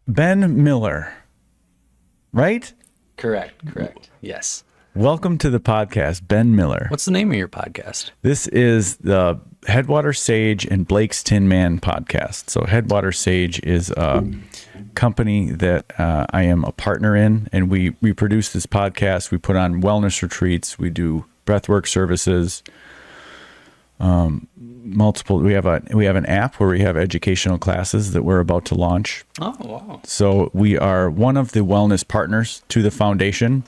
Ben Miller, right? Correct. Yes. Welcome to the podcast, Ben Miller. What's the name of your podcast? This is the Headwater Sage and Blake's Tin Man podcast. So Headwater Sage is a company that I am a partner in, and we produce this podcast. We put on wellness retreats. We do breathwork services. Multiple. We have an app where we have educational classes that we're about to launch. Oh, wow. So we are one of the wellness partners to the foundation,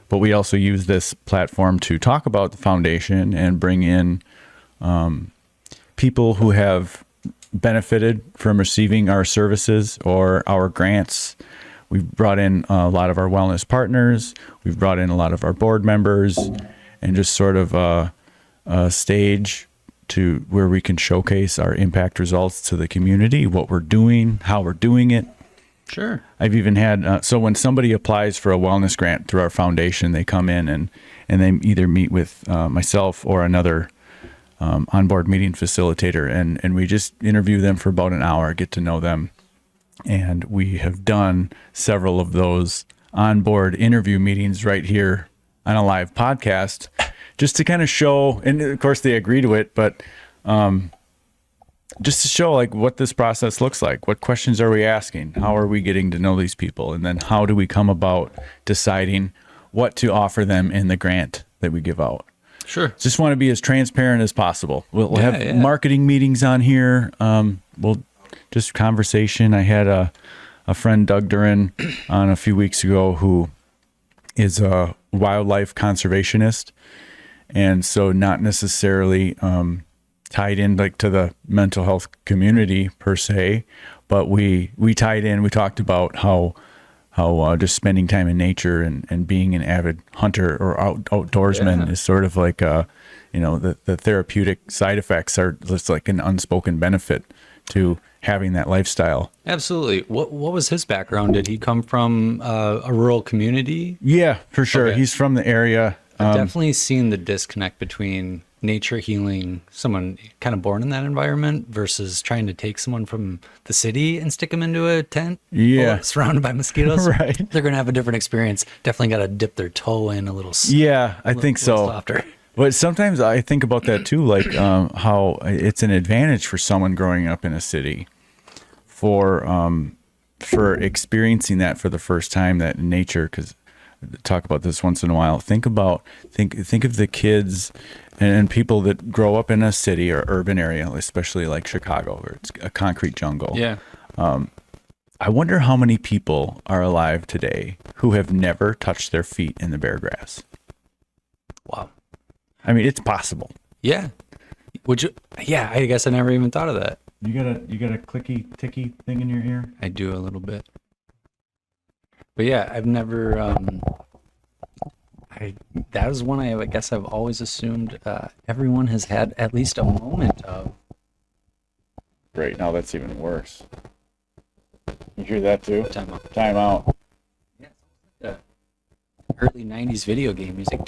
but we also use this platform to talk about the foundation and bring in people who have benefited from receiving our services or our grants. We've brought in a lot of our wellness partners. We've brought in a lot of our board members, and just sort of a stage to where we can showcase our impact results to the community, what we're doing, how we're doing it. Sure. I've even had, so when somebody applies for a wellness grant through our foundation, they come in and they either meet with myself or another onboard meeting facilitator, and we just interview them for about an hour, get to know them. And we have done several of those onboard interview meetings right here on a live podcast, just to kind of show, and of course they agree to it, but just to show like what this process looks like. What questions are we asking? How are we getting to know these people? And then how do we come about deciding what to offer them in the grant that we give out? Sure. Just want to be as transparent as possible. We'll have marketing meetings on here. We'll just conversation. I had a friend, Doug Duran, on a few weeks ago, who is a wildlife conservationist. And so not necessarily tied in like to the mental health community per se, but we tied in, we talked about how just spending time in nature and being an avid hunter or outdoorsman is sort of like, the therapeutic side effects are just like an unspoken benefit to having that lifestyle. Absolutely. What was his background? Did he come from a rural community? Yeah, for sure. Okay. He's from the area. I've definitely seen the disconnect between nature healing someone kind of born in that environment versus trying to take someone from the city and stick them into a tent surrounded by mosquitoes. Right. They're going to have a different experience. Definitely got to dip their toe in a little. I think so. Softer. But sometimes I think about that too, like how it's an advantage for someone growing up in a city for experiencing that for the first time, that nature, because talk about this once in a while. Think of the kids and people that grow up in a city or urban area, especially like Chicago, where it's a concrete jungle. Yeah. I wonder how many people are alive today who have never touched their feet in the bare grass. Wow. I mean, it's possible. Yeah. I guess I never even thought of that. You got a clicky ticky thing in your ear? I do a little bit. But yeah, I've never that is one I guess I've always assumed everyone has had at least a moment of. Great, now that's even worse. You hear that too? Time out. Yeah. Early 90s video game music.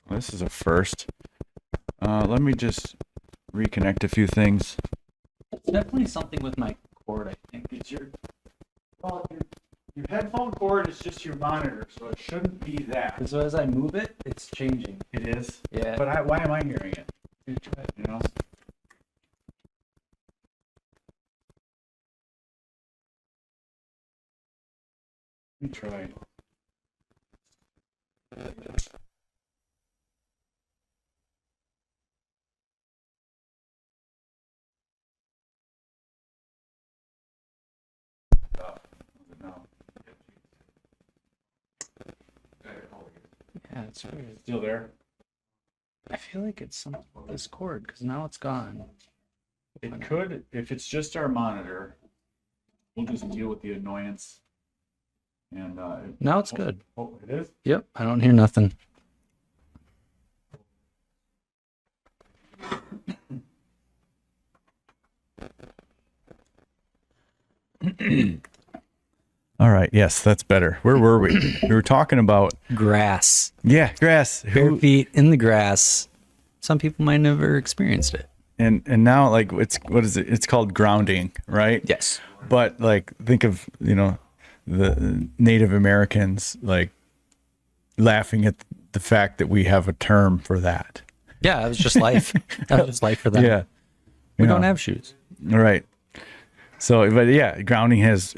This is a first. Let me just reconnect a few things. It's definitely something with my cord, I think. It's your headphone cord is just your monitor, so it shouldn't be that. So as I move it, it's changing. It is? Yeah. But why am I hearing it? You know? Let me try. Yeah, it's weird. Still there? I feel like it's something with this cord because now it's gone. It could, if it's just our monitor, we'll just deal with the annoyance. And now it's good. Oh, it is? Yep, I don't hear nothing. All right. Yes, that's better. Where were we? We were talking about grass. Yeah, grass. Bare feet in the grass. Some people might never experienced it. and now like what is it? It's called grounding, right? Yes. But like think of, the Native Americans like laughing at the fact that we have a term for that. Yeah, it was just life. That was just life for them. Yeah. We don't have shoes. Right. So, but yeah, grounding it's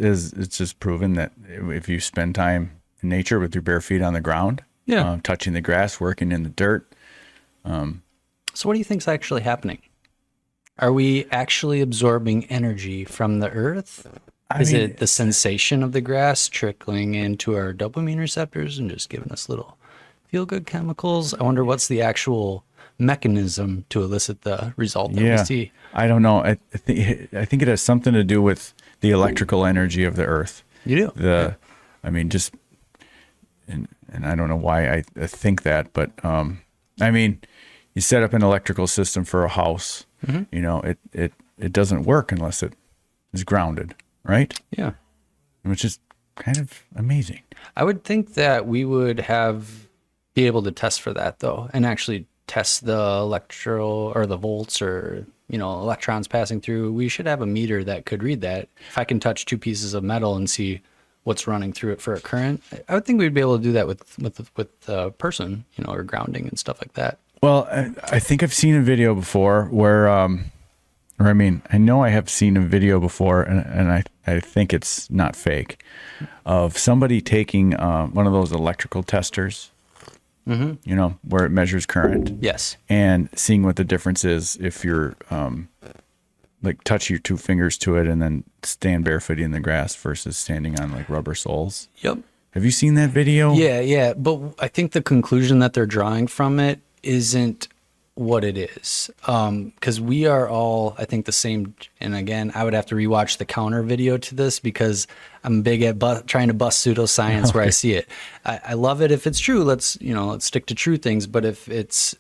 just proven that if you spend time in nature with your bare feet on the ground, touching the grass, working in the dirt. So what do you think's actually happening? Are we actually absorbing energy from the earth? Is it the sensation of the grass trickling into our dopamine receptors and just giving us little feel-good chemicals? I wonder what's the actual mechanism to elicit the result that we see. I don't know. I think it has something to do with the electrical energy of the earth. You do? I mean, just, and I don't know why I think that, but I mean, you set up an electrical system for a house, it doesn't work unless it is grounded, right? Yeah. Which is kind of amazing. I would think that we would be able to test for that though, and actually test the electrical or the volts or electrons passing through. We should have a meter that could read that. If I can touch two pieces of metal and see what's running through it for a current, I would think we'd be able to do that with a person, or grounding and stuff like that. Well, I think I've seen a video before where, I know I have seen a video before, and I think it's not fake, of somebody taking one of those electrical testers, where it measures current. Yes. And seeing what the difference is if you're like touch your two fingers to it and then stand barefoot in the grass versus standing on like rubber soles. Yep. Have you seen that video? Yeah. But I think the conclusion that they're drawing from it isn't what it is. Because we are all, I think, the same. And again, I would have to rewatch the counter video to this because I'm big at trying to bust pseudoscience where I see it. I love it if it's true. Let's stick to true things. But if it's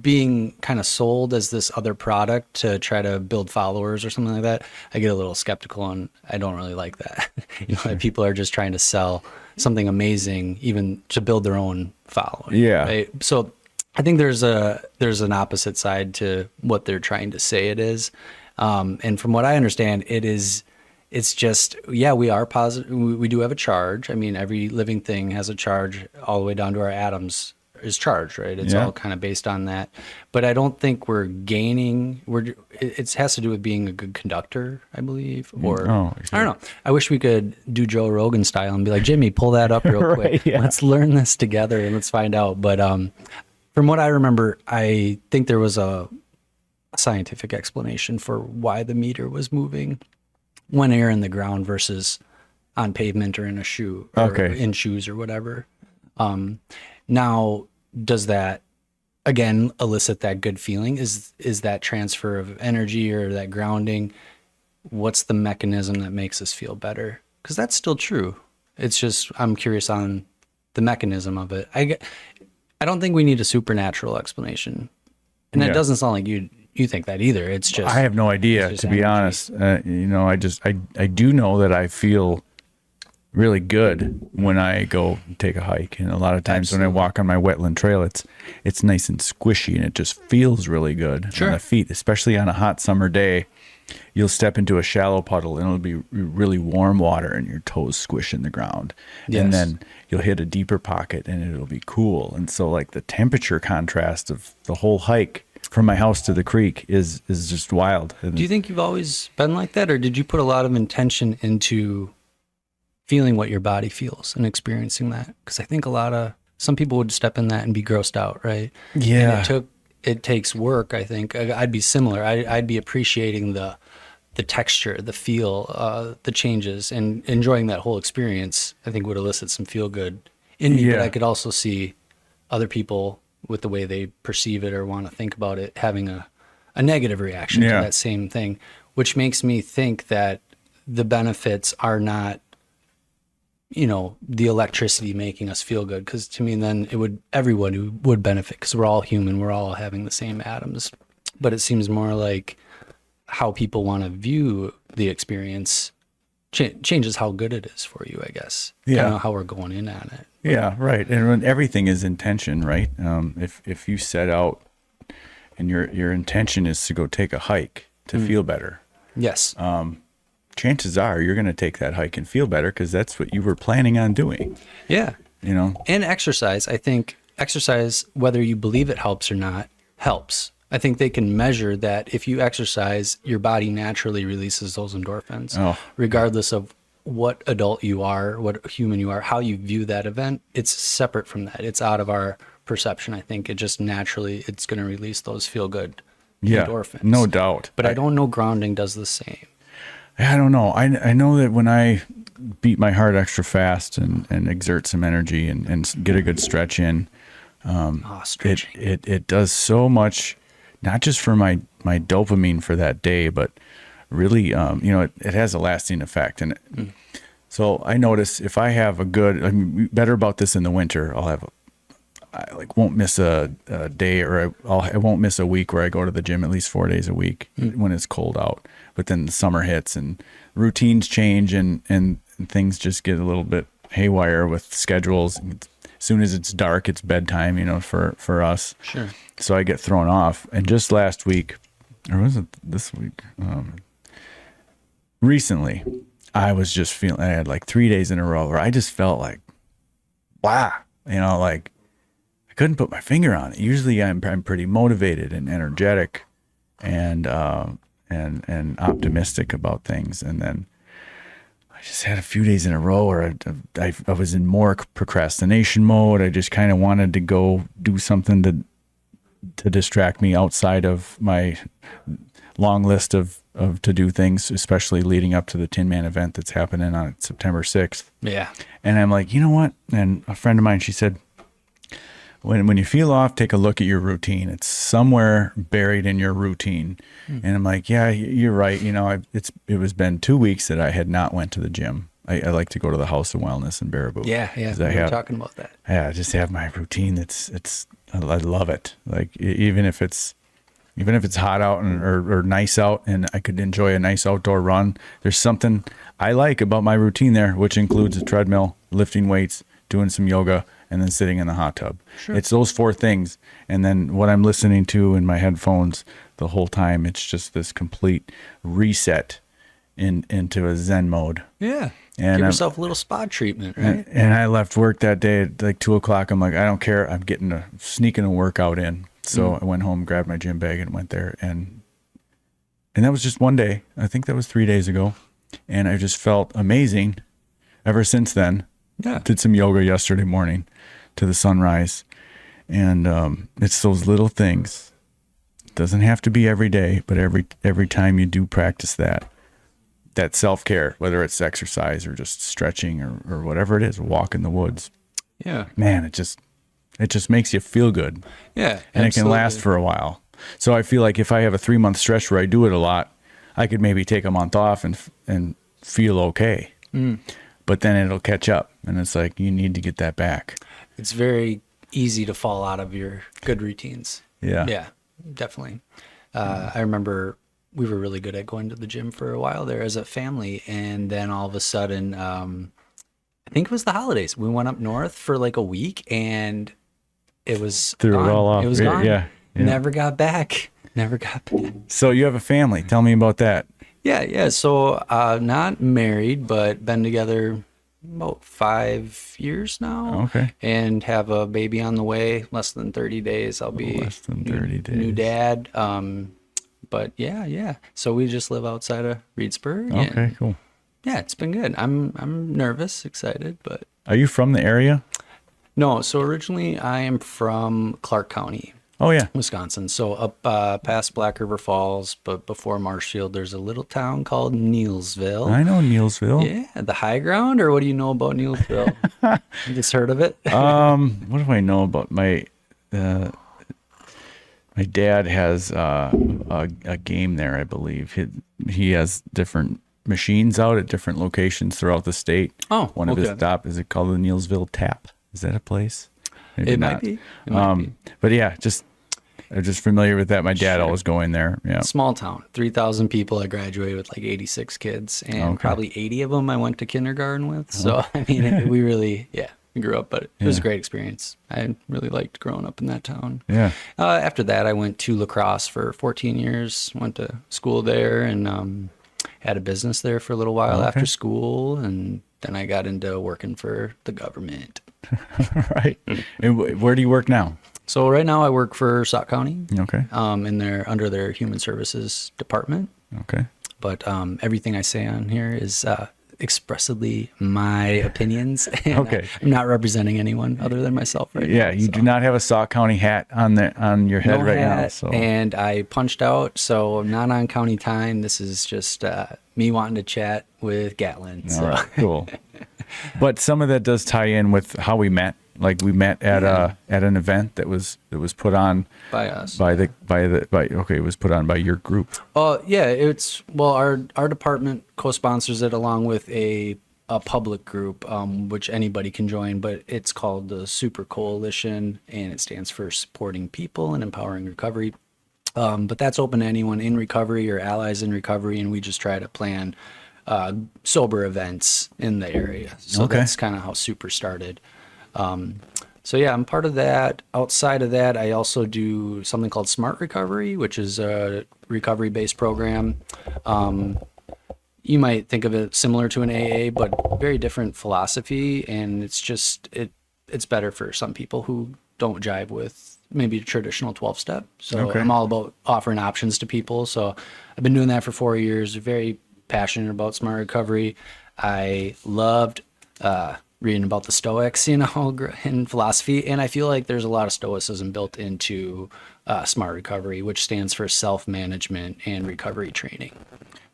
being kind of sold as this other product to try to build followers or something like that, I get a little skeptical, and I don't really like that. That people are just trying to sell something amazing even to build their own following. Yeah. Right? So I think there's an opposite side to what they're trying to say it is. And from what I understand, it's just, we are positive. We do have a charge. I mean, every living thing has a charge all the way down to our atoms is charged, right? It's all kind of based on that. But I don't think we're gaining. It has to do with being a good conductor, I believe. Or I don't know. I wish we could do Joe Rogan style and be like, Jimmy, pull that up real quick. Right, yeah. Let's learn this together and let's find out. But from what I remember, I think there was a scientific explanation for why the meter was moving when you're in the ground versus on pavement or in a shoe or in shoes or whatever. Now, does that, again, elicit that good feeling? Is that transfer of energy or that grounding? What's the mechanism that makes us feel better? Because that's still true. It's just, I'm curious on the mechanism of it. I don't think we need a supernatural explanation. And it doesn't sound like you think that either. It's just, I have no idea, to be honest. I do know that I feel really good when I go take a hike. And a lot of times when I walk on my wetland trail, it's nice and squishy and it just feels really good on the feet, especially on a hot summer day. You'll step into a shallow puddle and it'll be really warm water and your toes squish in the ground. Yes. And then you'll hit a deeper pocket and it'll be cool. And so like the temperature contrast of the whole hike from my house to the creek is just wild. Do you think you've always been like that, or did you put a lot of intention into feeling what your body feels and experiencing that? Because I think some people would step in that and be grossed out, right? Yeah. And it takes work, I think. I'd be similar. I'd be appreciating the texture, the feel, the changes, and enjoying that whole experience. I think would elicit some feel good in me. But I could also see other people with the way they perceive it or want to think about it having a negative reaction to that same thing, which makes me think that the benefits are not, the electricity making us feel good. Because to me, then everyone would benefit because we're all human. We're all having the same atoms. But it seems more like how people want to view the experience changes how good it is for you, I guess. Yeah. Kind of how we're going in on it. Yeah, right. And when everything is intention, right? If you set out and your intention is to go take a hike to feel better. Yes. Chances are you're going to take that hike and feel better because that's what you were planning on doing. Yeah. And exercise. I think exercise, whether you believe it helps or not, helps. I think they can measure that if you exercise, your body naturally releases those endorphins, regardless of what adult you are, what human you are, how you view that event. It's separate from that. It's out of our perception. I think it just naturally, it's going to release those feel good endorphins. No doubt. But I don't know grounding does the same. I don't know. I know that when I beat my heart extra fast and exert some energy and get a good stretch in, stretching. It does so much, not just for my dopamine for that day, but really, it has a lasting effect. And so I notice if I have I'm better about this in the winter, I won't miss a day, or I won't miss a week where I go to the gym at least 4 days a week when it's cold out. But then the summer hits and routines change and things just get a little bit haywire with schedules. As soon as it's dark, it's bedtime, for us. Sure. So I get thrown off. And just last week, or was it this week? Recently, I was just feeling, I had like 3 days in a row where I just felt like, wow, I couldn't put my finger on it. Usually I'm pretty motivated and energetic and optimistic about things. And then I just had a few days in a row where I was in more procrastination mode. I just kind of wanted to go do something to distract me outside of my long list of to-do things, especially leading up to the Tin Man event that's happening on September 6th. Yeah. And I'm like, you know what? And a friend of mine, she said, when you feel off, take a look at your routine. It's somewhere buried in your routine. And I'm like, yeah, you're right. It was been 2 weeks that I had not went to the gym. I like to go to the House of Wellness in Baraboo. Yeah. We were talking about that. Yeah, I just have my routine. I love it. Like even if it's hot out or nice out, and I could enjoy a nice outdoor run, there's something I like about my routine there, which includes a treadmill, lifting weights, doing some yoga, and then sitting in the hot tub. Sure. It's those 4 things. And then what I'm listening to in my headphones the whole time, it's just this complete reset into a Zen mode. Yeah. And give yourself a little spa treatment, right? And I left work that day at like 2:00. I'm like, I don't care. I'm sneaking a workout in. So I went home, grabbed my gym bag, and went there. And that was just one day. I think that was 3 days ago. And I just felt amazing ever since then. Yeah. Did some yoga yesterday morning to the sunrise. And it's those little things. It doesn't have to be every day, but every time you do practice that self-care, whether it's exercise or just stretching or whatever it is, walk in the woods. Yeah. Man, it just makes you feel good. Yeah. And absolutely. It can last for a while. So I feel like if I have a 3-month stretch where I do it a lot, I could maybe take a month off and feel okay. But then it'll catch up, and it's like you need to get that back. It's very easy to fall out of your good routines. Yeah. Yeah, definitely. I remember we were really good at going to the gym for a while there as a family, and then all of a sudden, I think it was the holidays. We went up north for like a week, and it was threw gone. It all off. It was gone. Yeah. Never got back. So you have a family. Tell me about that. Yeah. So not married, but been together about 5 years now. Okay. And have a baby on the way. Less than 30 days. I'll be less than 30 days. New dad. But yeah. So we just live outside of Reedsburg. Okay, cool. Yeah, it's been good. I'm nervous, excited, but. Are you from the area? No. So originally I am from Clark County. Oh, yeah. Wisconsin. So up past Black River Falls, but before Marshfield, there's a little town called Neilsville. I know Neilsville. Yeah, the high ground, or what do you know about Neilsville? You just heard of it? What do I know about my dad has a game there, I believe. He has different machines out at different locations throughout the state. Oh, One of his stop, is it called the Neilsville Tap? Is that a place? Maybe it not. might be. It might be. But yeah, I'm just familiar with that. My dad always going there. Yeah. Small town, 3,000 people. I graduated with like 86 kids, and probably 80 of them I went to kindergarten with. So I mean, we really, we grew up, but it was a great experience. I really liked growing up in that town. Yeah. After that, I went to La Crosse for 14 years, went to school there, and had a business there for a little while after school. And then I got into working for the government. Right. And where do you work now? So right now I work for Sauk County. Okay. Under their human services department. Okay. But everything I say on here is expressly my opinions. And Okay. I'm not representing anyone other than myself right now. Yeah, you do not have a Sauk County hat on your head right now. So. And I punched out, so I'm not on county time. This is just me wanting to chat with Gatlin. So. All right, cool. But some of that does tie in with how we met. Like we met at an event that was put on by us. It was put on by your group. Our department co-sponsors it along with a public group, which anybody can join, but it's called the Super Coalition, and it stands for Supporting People and Empowering Recovery. But that's open to anyone in recovery or allies in recovery, and we just try to plan sober events in the area. So that's kind of how Super started. I'm part of that. Outside of that, I also do something called Smart Recovery, which is a recovery-based program. You might think of it similar to an AA, but very different philosophy. And it's better for some people who don't jive with maybe a traditional 12-step. So I'm all about offering options to people. So I've been doing that for 4 years, very passionate about Smart Recovery. I loved, reading about the Stoics, in philosophy. And I feel like there's a lot of Stoicism built into Smart Recovery, which stands for self-management and recovery training.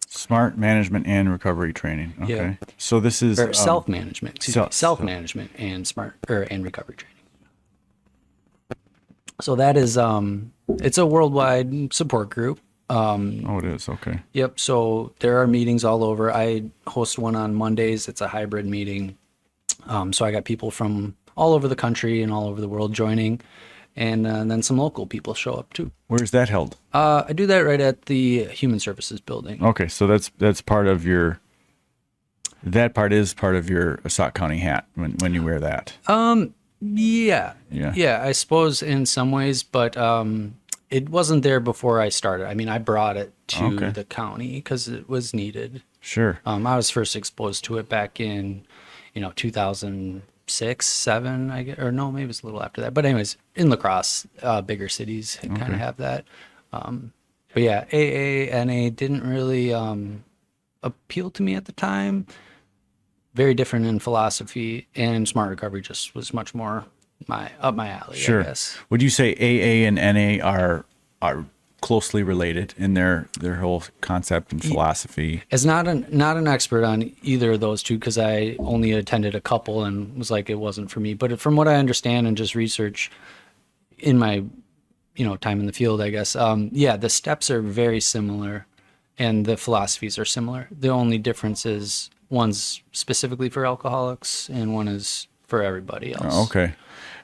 Smart management and recovery training. Okay. Yeah. So this is self-management. Self-management and and recovery training. So that is it's a worldwide support group. It is. Okay. Yep. So there are meetings all over. I host one on Mondays. It's a hybrid meeting. So I got people from all over the country and all over the world joining, and then some local people show up too. Where's that held? I do that right at the Human Services building. Okay, so that's part of your. That part is part of your Sauk County hat when you wear that. Yeah. I suppose in some ways, but it wasn't there before I started. I mean, I brought it to the county because it was needed. Sure. I was first exposed to it back in 2006, 7, I guess, or no, maybe it's a little after that. But anyways, in La Crosse, bigger cities kind of have that. But yeah, AA, NA didn't really appeal to me at the time. Very different in philosophy, and Smart Recovery just was much more up my alley. Sure. I guess. Would you say AA and NA are closely related in their whole concept and philosophy? As not an expert on either of those two, because I only attended a couple and was like, it wasn't for me. But from what I understand and just research in my time in the field, I guess, the steps are very similar and the philosophies are similar. The only difference is one's specifically for alcoholics and one is for everybody else. Okay.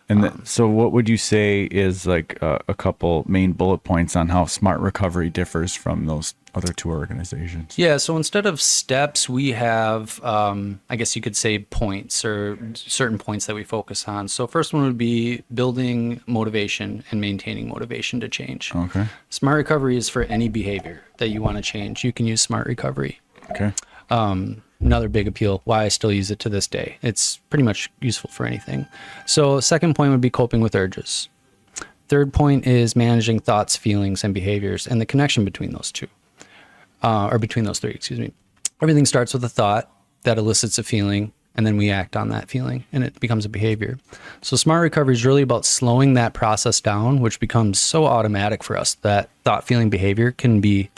And so what would you say is like a couple main bullet points on how Smart Recovery differs from those other two organizations? Yeah, so instead of steps, we have, I guess you could say points or certain points that we focus on. So first one would be building motivation and maintaining motivation to change. Okay. Smart Recovery is for any behavior that you want to change. You can use Smart Recovery. Okay. Another big appeal, why I still use it to this day. It's pretty much useful for anything. So second point would be coping with urges. Third point is managing thoughts, feelings, and behaviors, and the connection between those two, or between those three, excuse me. Everything starts with a thought that elicits a feeling, and then we act on that feeling, and it becomes a behavior. So Smart Recovery is really about slowing that process down, which becomes so automatic for us that thought, feeling, behavior can be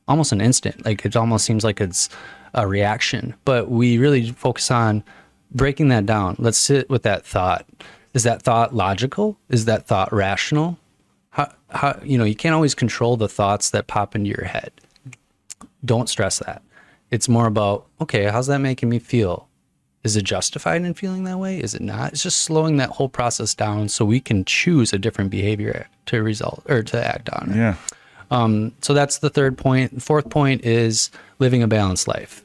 almost an instant. Like it almost seems like it's a reaction, but we really focus on breaking that down. Let's sit with that thought. Is that thought logical? Is that thought rational? How you can't always control the thoughts that pop into your head. Don't stress that. It's more about, okay, how's that making me feel? Is it justified in feeling that way? Is it not? It's just slowing that whole process down so we can choose a different behavior to act on it. Yeah. So that's the third point. The fourth point is living a balanced life.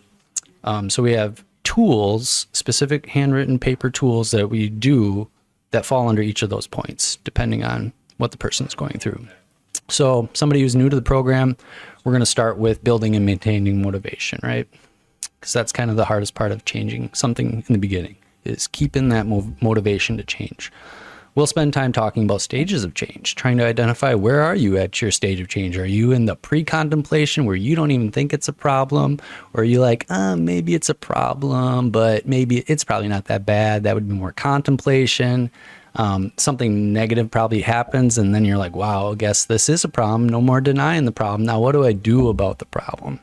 So we have tools, specific handwritten paper tools that we do that fall under each of those points, depending on what the person's going through. So somebody who's new to the program, we're going to start with building and maintaining motivation, right? Because that's kind of the hardest part of changing something in the beginning, is keeping that motivation to change. We'll spend time talking about stages of change, trying to identify where are you at your stage of change. Are you in the pre-contemplation where you don't even think it's a problem? Or are you like, maybe it's a problem, but maybe it's probably not that bad. That would be more contemplation. Something negative probably happens, and then you're like, wow, I guess this is a problem. No more denying the problem. Now, what do I do about the problem?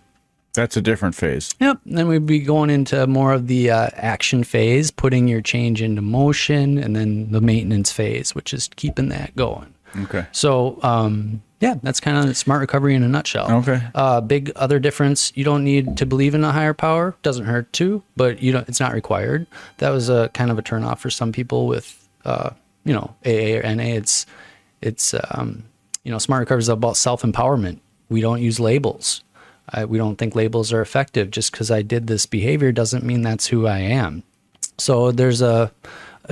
That's a different phase. Yep. Then we'd be going into more of the action phase, putting your change into motion, and then the maintenance phase, which is keeping that going. Okay. So, that's kind of smart recovery in a nutshell. Okay. Big other difference, you don't need to believe in a higher power. Doesn't hurt to, but it's not required. That was a kind of a turnoff for some people with, AA or NA. It's smart recovery is about self-empowerment. We don't use labels. We don't think labels are effective. Just because I did this behavior doesn't mean that's who I am. So there's a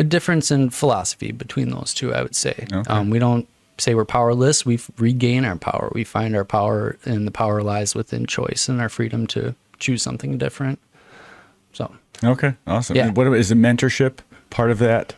difference in philosophy between those two, I would say. Okay. We don't say we're powerless. We regain our power. We find our power, and the power lies within choice and our freedom to choose something different. So. Okay, awesome. Yeah. What is the mentorship part of that?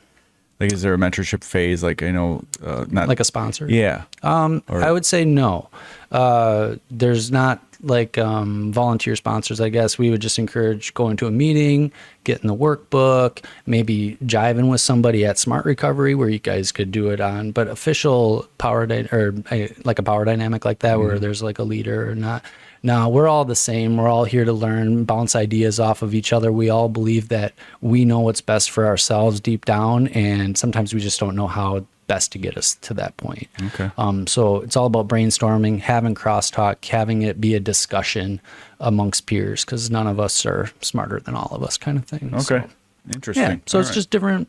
Like, is there a mentorship phase? Like, not like a sponsor. Yeah. I would say no. There's not like volunteer sponsors. I guess we would just encourage going to a meeting, getting the workbook, maybe jiving with somebody at Smart Recovery where you guys could do it on. But official like a power dynamic like that, where there's like a leader or not. No, we're all the same. We're all here to learn, bounce ideas off of each other. We all believe that we know what's best for ourselves deep down, and sometimes we just don't know how best to get us to that point. Okay. So it's all about brainstorming, having crosstalk, having it be a discussion amongst peers, because none of us are smarter than all of us, kind of thing. Okay. So, interesting. Yeah. So all it's just different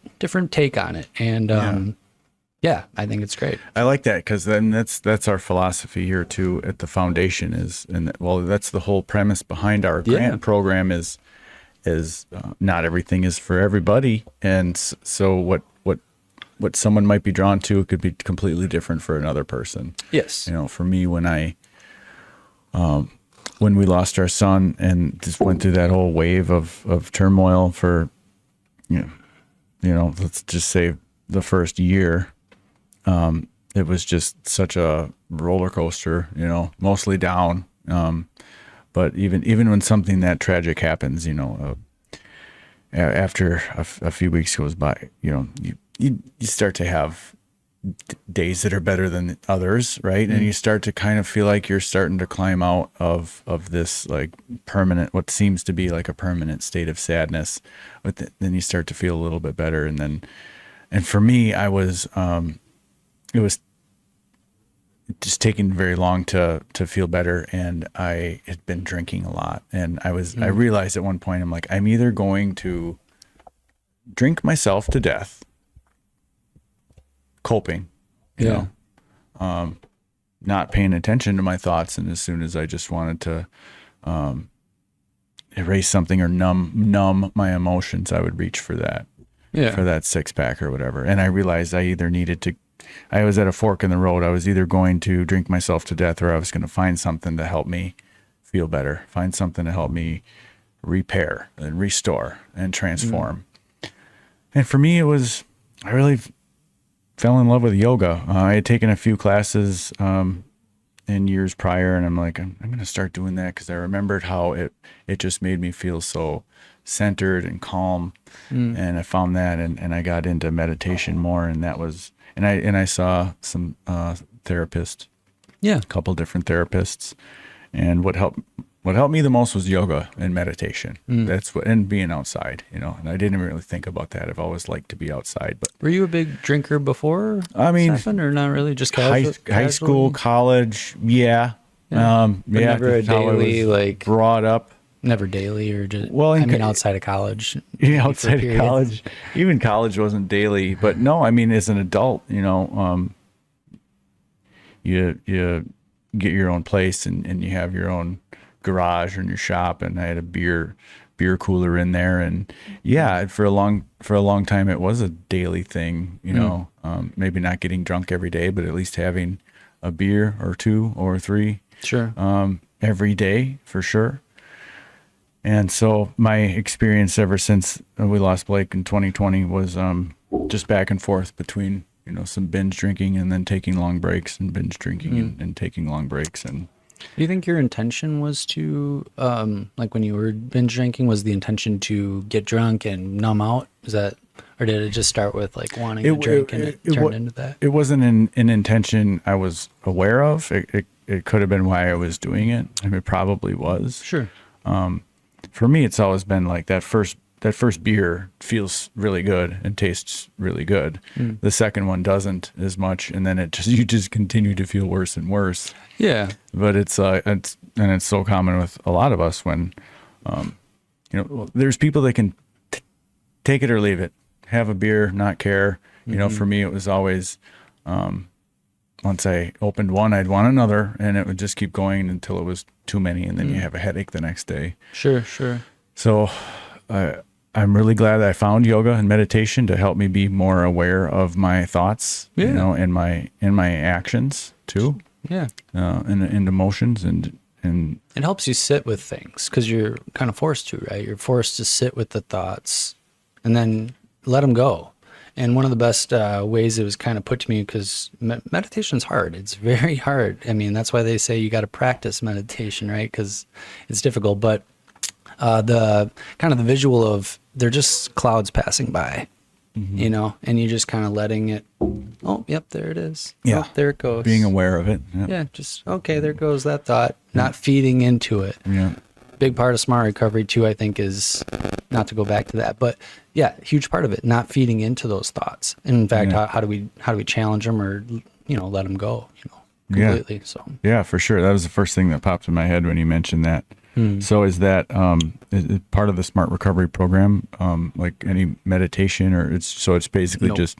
take on it, and yeah, I think it's great. I like that, because then that's our philosophy here too at the foundation that's the whole premise behind our grant program is not everything is for everybody, and so what someone might be drawn to could be completely different for another person. Yes. For me, when we lost our son and just went through that whole wave of turmoil for let's just say the first year. It was just such a roller coaster, mostly down. But even when something that tragic happens, after a few weeks goes by, you start to have days that are better than others, right? Mm-hmm. And you start to kind of feel like you're starting to climb out of this like permanent, what seems to be like a permanent state of sadness. But then you start to feel a little bit better. And for me, it was just taking very long to feel better, and I had been drinking a lot, and I realized at one point, I'm like, I'm either going to drink myself to death, coping, not paying attention to my thoughts, and as soon as I just wanted to erase something or numb my emotions, I would reach for that, for that 6-pack or whatever. And I realized I was at a fork in the road. I was either going to drink myself to death, or I was going to find something to help me feel better, find something to help me repair and restore and transform. And for me, I really fell in love with yoga. I had taken a few classes in years prior, and I'm like, I'm going to start doing that, because I remembered how it just made me feel so centered and calm. And I found that, and I got into meditation more, and that was... And I saw some therapists, a couple different therapists, and what helped me the most was yoga and meditation. And being outside, and I didn't really think about that. I've always liked to be outside. But were you a big drinker before? I mean, or not really, just high school, college, never a daily brought up. Never daily, or just outside of college. Yeah, outside of college. Even college wasn't daily, but no, I mean, as an adult, you get your own place, and you have your own garage and your shop, and I had a beer beer cooler in there. And yeah, for a long time, it was a daily thing, you know, maybe not getting drunk every day, but at least having a beer or two or three, Sure. every day for sure. And so my experience ever since we lost Blake in 2020 was just back and forth between, you know, some binge drinking and then taking long breaks, and binge drinking and taking long breaks. And do you think your intention was to, like when you were binge drinking, was the intention to get drunk and numb out? Is that, or did it just start with like wanting to drink and it turned into that? It wasn't an intention I was aware of. It could have been why I was doing it. I mean, it probably was. Sure. For me, it's always been like that first beer feels really good and tastes really good. The second one doesn't as much, and then you just continue to feel worse and worse. Yeah. But it's so common with a lot of us when, you know, there's people that can take it or leave it, have a beer, not care. You know, for me, it was always, once I opened one, I'd want another, and it would just keep going until it was too many, and then you have a headache the next day. Sure. So I'm really glad that I found yoga and meditation to help me be more aware of my thoughts, you know, and my actions too. Yeah. And emotions and it helps you sit with things because you're kind of forced to, right? You're forced to sit with the thoughts and then let them go. And one of the best ways it was kind of put to me, because meditation's hard. It's very hard. I mean, that's why they say you got to practice meditation, right? Because it's difficult. But the kind of the visual of they're just clouds passing by, you know, and you're just kind of letting it. Oh, yep, there it is. Yeah, oh, there it goes. Being aware of it. Yep. Yeah, just okay. There goes that thought. Not feeding into it. Yeah. Big part of smart recovery too, I think, is not to go back to that, but yeah, huge part of it, not feeding into those thoughts. And in fact, how do we challenge them, or, you know, let them go, you know, completely. Yeah. So yeah, for sure. That was the first thing that popped in my head when you mentioned that. So is that is part of the smart recovery program, like any meditation, or it's basically just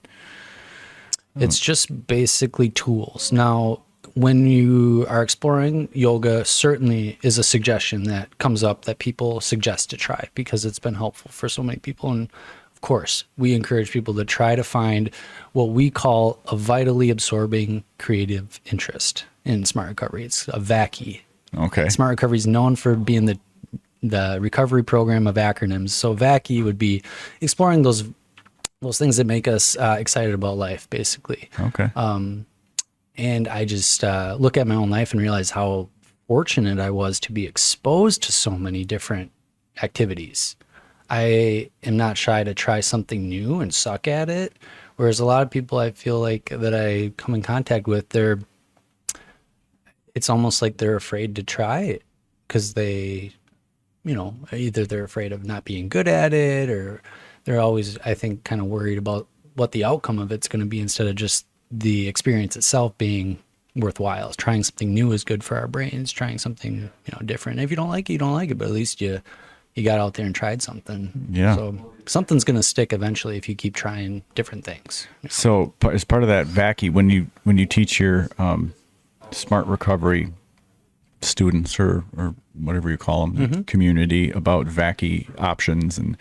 it's just basically tools. Now, when you are exploring, yoga certainly is a suggestion that comes up that people suggest to try because it's been helpful for so many people. And of course, we encourage people to try to find what we call a vitally absorbing creative interest in smart recovery. It's a VACI. Okay. Smart recovery is known for being the recovery program of acronyms. So VACI would be exploring those things that make us excited about life, basically. Okay. And I just look at my own life and realize how fortunate I was to be exposed to so many different activities. I am not shy to try something new and suck at it. Whereas a lot of people I feel like that I come in contact with, it's almost like they're afraid to try it because they, you know, either they're afraid of not being good at it, or they're always, I think, kind of worried about what the outcome of it's going to be instead of just the experience itself being worthwhile. Trying something new is good for our brains. Trying something, you know, different. If you don't like it, you don't like it, but at least you got out there and tried something. Yeah. So something's going to stick eventually if you keep trying different things. You know? So as part of that VACI, when you teach your smart recovery students or whatever you call them, community, about VACI options, and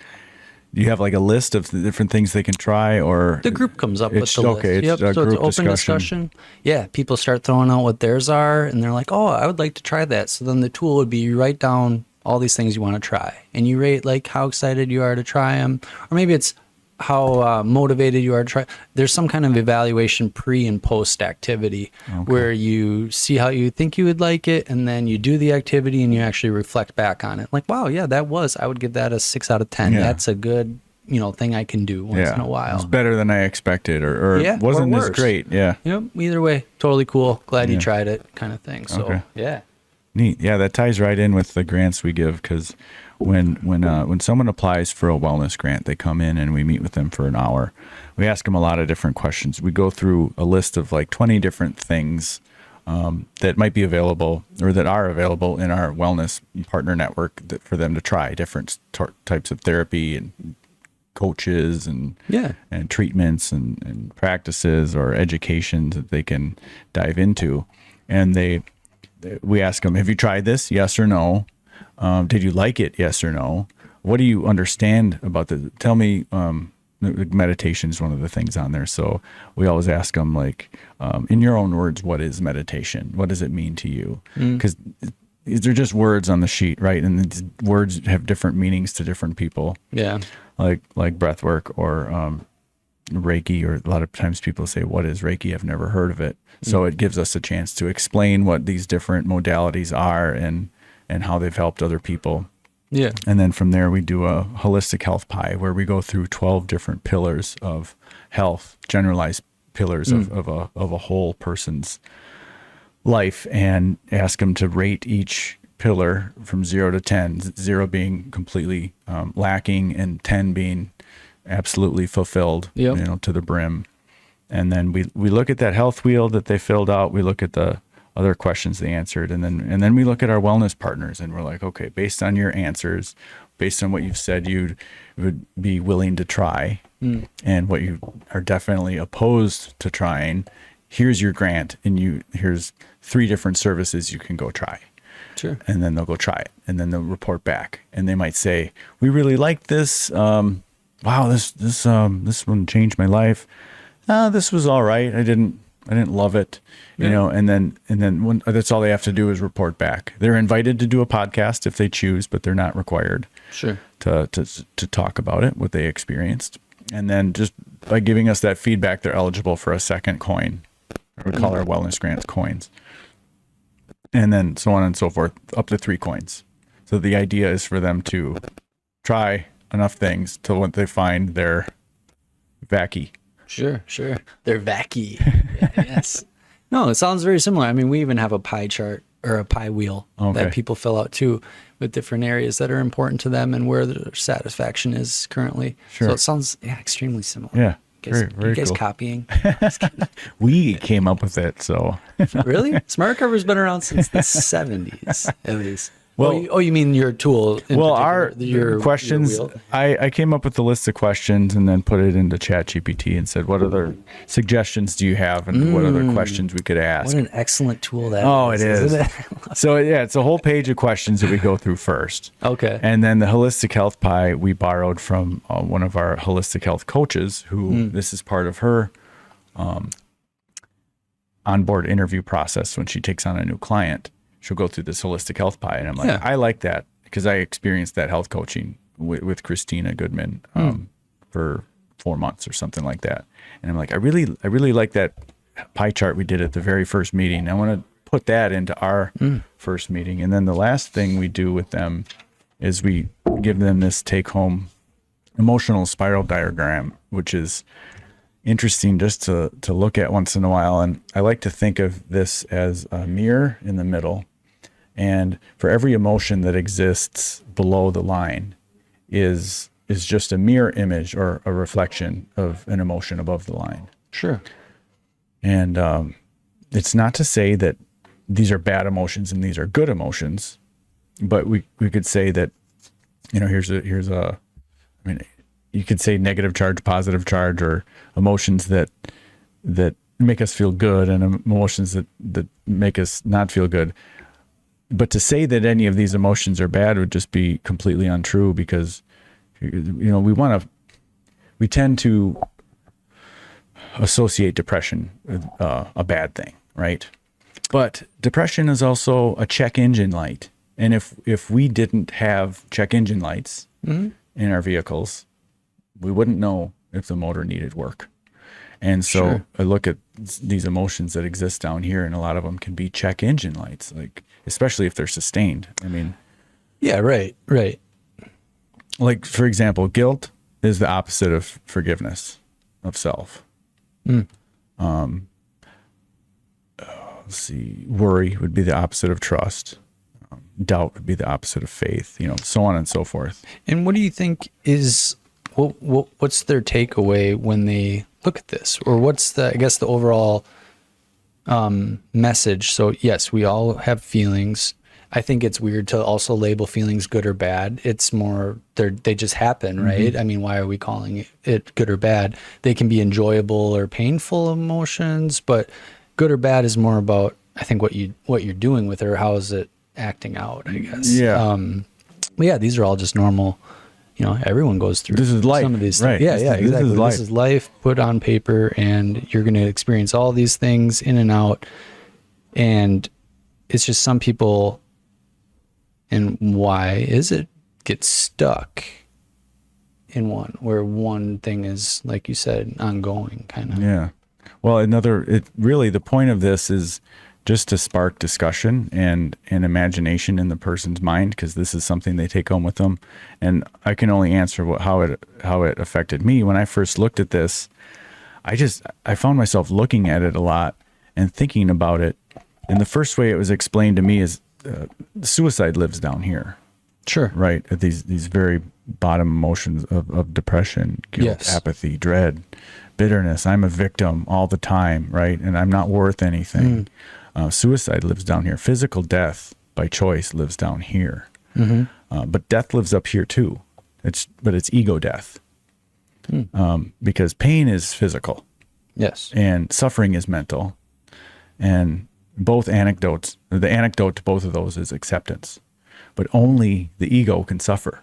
do you have like a list of the different things they can try, or the group comes up with the list? Okay, it's a so group it's open discussion. Yeah, people start throwing out what theirs are, and they're like, "Oh, I would like to try that." So then the tool would be you write down all these things you want to try, and you rate like how excited you are to try them, or maybe it's how motivated you are to try. There's some kind of evaluation pre and post activity where you see how you think you would like it, and then you do the activity and you actually reflect back on it. Like, wow, yeah, I would give that a 6 out of 10. Yeah. That's a good, you know, thing I can do once in a while. It's better than I expected, or wasn't as great. Yeah. Yep. Either way, totally cool. Glad you tried it, kind of thing. So yeah. Neat. Yeah, that ties right in with the grants we give, because when someone applies for a wellness grant, they come in and we meet with them for an hour. We ask them a lot of different questions. We go through a list of like 20 different things that might be available or that are available in our wellness partner network for them to try, different types of therapy and coaches and treatments and practices or education that they can dive into. And we ask them, have you tried this? Yes or no? Did you like it? Yes or no? what do you understand about the, tell me, meditation is one of the things on there. So we always ask them, like, in your own words, what is meditation? What does it mean to you? Because they're just words on the sheet, right? And these words have different meanings to different people. Yeah. Like breath work or Reiki, or a lot of times people say, what is Reiki? I've never heard of it. So it gives us a chance to explain what these different modalities are and how they've helped other people. Yeah. And then from there, we do a holistic health pie where we go through 12 different pillars of health, generalized pillars of a whole person's life, and ask them to rate each pillar from 0 to 10, 0 being completely lacking and 10 being absolutely fulfilled, to the brim. And then we look at that health wheel that they filled out. We look at the other questions they answered, and then we look at our wellness partners, and we're like, okay, based on your answers, based on what you've said you would be willing to try, and what you are definitely opposed to trying, here's your grant, and here's 3 different services you can go try. Sure. And then they'll go try it, and then they'll report back, and they might say, we really like this. Wow, this one changed my life. This was all right. I didn't love it, and then when that's all they have to do is report back. They're invited to do a podcast if they choose, but they're not required to talk about it, what they experienced. And then just by giving us that feedback, they're eligible for a second coin. We call our wellness grants coins. And then so on and so forth, up to 3 coins. So the idea is for them to try enough things till when they find their vacky. Sure. They're vacky. Yes. No, it sounds very similar. I mean, we even have a pie chart or a pie wheel that people fill out too, with different areas that are important to them and where their satisfaction is currently. Sure. So it sounds extremely similar. Yeah. You guys cool. Copying? We came up with it, so. Really? Smart Recovery's been around since the 70s, at least. Well, you mean your tool? Your questions, your I came up with a list of questions and then put it into ChatGPT and said, what other suggestions do you have, and what other questions we could ask? What an excellent tool that is. It is. Isn't it? So, it's a whole page of questions that we go through first. Okay. And then the holistic health pie we borrowed from one of our holistic health coaches, who this is part of her onboard interview process when she takes on a new client. She'll go through this holistic health pie. And I'm like, I like that because I experienced that health coaching with Christina Goodman for 4 months or something like that. And I'm like, I really like that pie chart we did at the very first meeting. I want to put that into our first meeting. And then the last thing we do with them is we give them this take home emotional spiral diagram, which is interesting just to look at once in a while. And I like to think of this as a mirror in the middle. And for every emotion that exists below the line is just a mirror image or a reflection of an emotion above the line. Sure. And it's not to say that these are bad emotions and these are good emotions, but we could say that, you could say negative charge, positive charge, or emotions that make us feel good and emotions that make us not feel good. But to say that any of these emotions are bad would just be completely untrue, because we tend to associate depression with a bad thing, right? But depression is also a check engine light. And if we didn't have check engine lights in our vehicles, we wouldn't know if the motor needed work. And so I look at these emotions that exist down here, and a lot of them can be check engine lights, like especially if they're sustained. I mean, yeah, right. Like, for example, guilt is the opposite of forgiveness of self. Let's see, worry would be the opposite of trust. Doubt would be the opposite of faith, so on and so forth. And what do you think is, what's their takeaway when they look at this? Or what's the overall message? So yes, we all have feelings. I think it's weird to also label feelings good or bad. It's more, they just happen, right? I mean, why are we calling it good or bad? They can be enjoyable or painful emotions, but good or bad is more about, I think, what you're doing with it, or how is it acting out, I guess. Yeah. But yeah, these are all just normal everyone goes through this is life. some of these right. things. Yeah, exactly. This is life put on paper, and you're going to experience all these things in and out. And it's just some people, and why is it, get stuck in one thing is, like you said, ongoing kind of. Yeah. Well, really the point of this is just to spark discussion and imagination in the person's mind, because this is something they take home with them. And I can only answer how it affected me. When I first looked at this, I found myself looking at it a lot and thinking about it. And the first way it was explained to me is suicide lives down here. Sure. Right. At these very bottom emotions of depression, guilt, Yes. apathy, dread, bitterness. I'm a victim all the time, right? And I'm not worth anything. Suicide lives down here. Physical death by choice lives down here. But death lives up here too. It's ego death. Because pain is physical. Yes. And suffering is mental. And the anecdote to both of those is acceptance. But only the ego can suffer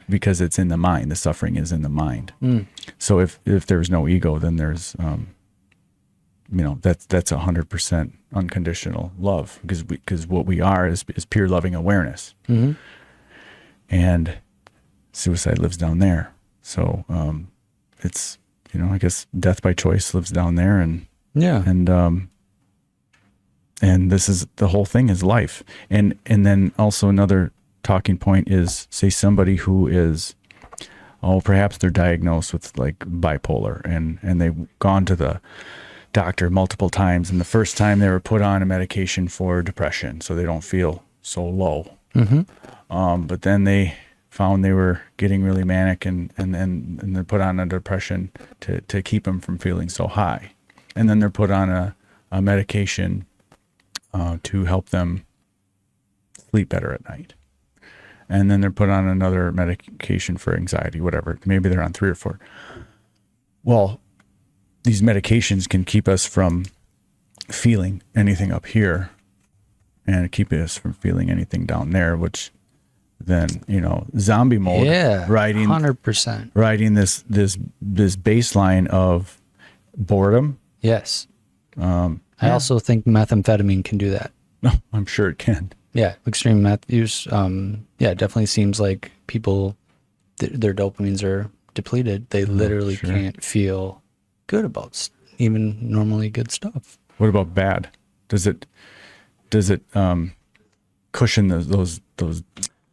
because it's in the mind. The suffering is in the mind. So if there's no ego, then there's, that's 100% unconditional love, because what we are is pure loving awareness. And suicide lives down there. So it's, I guess death by choice lives down there, and this is, the whole thing is life. And then also another talking point is, say somebody who is, perhaps they're diagnosed with like bipolar, and they've gone to the doctor multiple times, and the first time they were put on a medication for depression so they don't feel so low. But then they found they were getting really manic, and they're put on a depression to keep them from feeling so high. And then they're put on a medication to help them sleep better at night. And then they're put on another medication for anxiety, whatever. Maybe they're on 3 or 4. Well, these medications can keep us from feeling anything up here and keep us from feeling anything down there, which then, zombie mode, riding 100%. Riding this baseline of boredom. Yes. I also think methamphetamine can do that. No, I'm sure it can. Yeah, extreme meth use. It definitely seems like people, their dopamines are depleted. They literally can't feel good about even normally good stuff. What about bad? Does it cushion those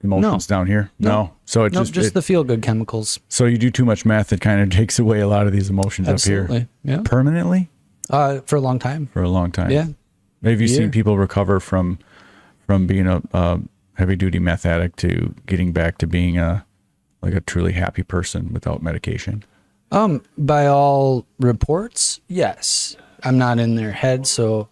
emotions down here? No. So it just the feel good chemicals. So you do too much meth, it kind of takes away a lot of these emotions Absolutely. up here. Yeah. Permanently? For a long time. For a long time. Yeah. Have you seen people recover from being a heavy duty meth addict to getting back to being a truly happy person without medication? By all reports, yes. I'm not in their head, so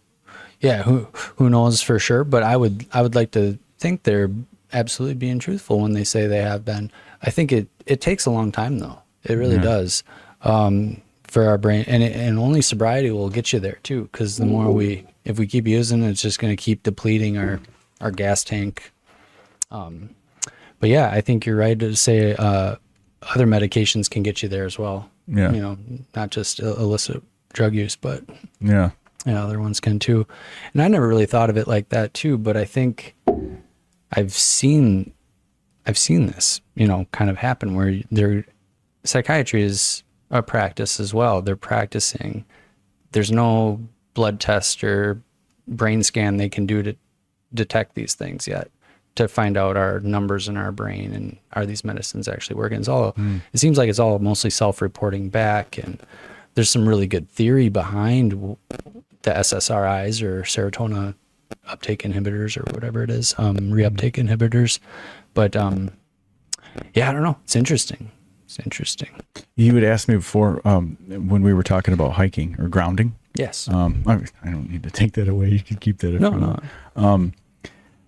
yeah, who knows for sure, but I would like to think they're absolutely being truthful when they say they have been. I think it takes a long time though. It really does. For our brain, and only sobriety will get you there too, because the more if we keep using it, it's just going to keep depleting our gas tank. But yeah, I think you're right to say other medications can get you there as well. Yeah. Not just illicit drug use, but other ones can too. And I never really thought of it like that too, but I think I've seen this, kind of happen where psychiatry is a practice as well. They're practicing. There's no blood test or brain scan they can do to detect these things yet, to find out our numbers in our brain and are these medicines actually working. It seems like it's all mostly self-reporting back, and there's some really good theory behind the SSRIs or serotonin uptake inhibitors or whatever it is, reuptake inhibitors. But I don't know. It's interesting. You had asked me before when we were talking about hiking or grounding. Yes. I don't need to take that away. You can keep that if you want.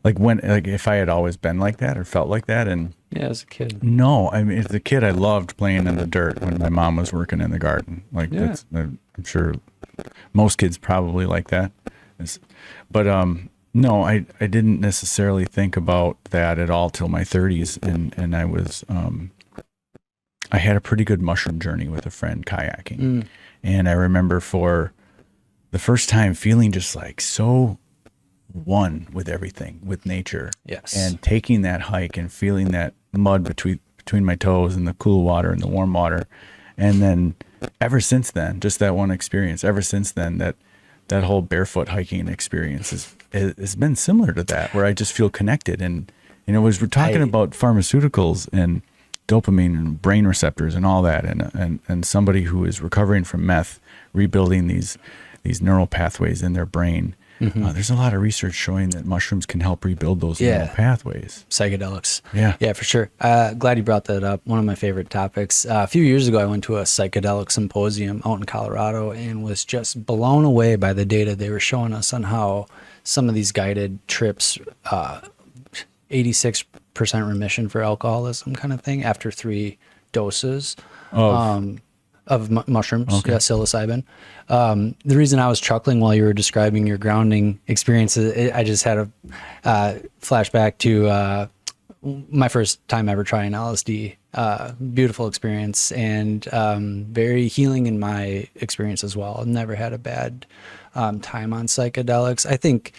Like if I had always been like that or felt like that, and as a kid. No, I mean, as a kid, I loved playing in the dirt when my mom was working in the garden. I'm sure most kids probably like that. But No, I didn't necessarily think about that at all till my 30s, and I was I had a pretty good mushroom journey with a friend kayaking, and I remember for the first time feeling just like so one with everything, with nature. Yes. And taking that hike and feeling that mud between my toes and the cool water and the warm water, and then ever since then, just that one experience. Ever since then, that whole barefoot hiking experience has been similar to that, where I just feel connected. And we're talking about pharmaceuticals and dopamine and brain receptors and all that, and somebody who is recovering from meth, rebuilding these neural pathways in their brain. There's a lot of research showing that mushrooms can help rebuild those neural pathways. Psychedelics. Yeah, for sure. Glad you brought that up. One of my favorite topics. A few years ago, I went to a psychedelic symposium out in Colorado and was just blown away by the data they were showing us on how some of these guided trips, 86% remission for alcoholism kind of thing after 3 doses of mushrooms, psilocybin. The reason I was chuckling while you were describing your grounding experiences, I just had a flashback to my first time ever trying LSD. Beautiful experience and very healing in my experience as well. I've never had a bad time on psychedelics. I think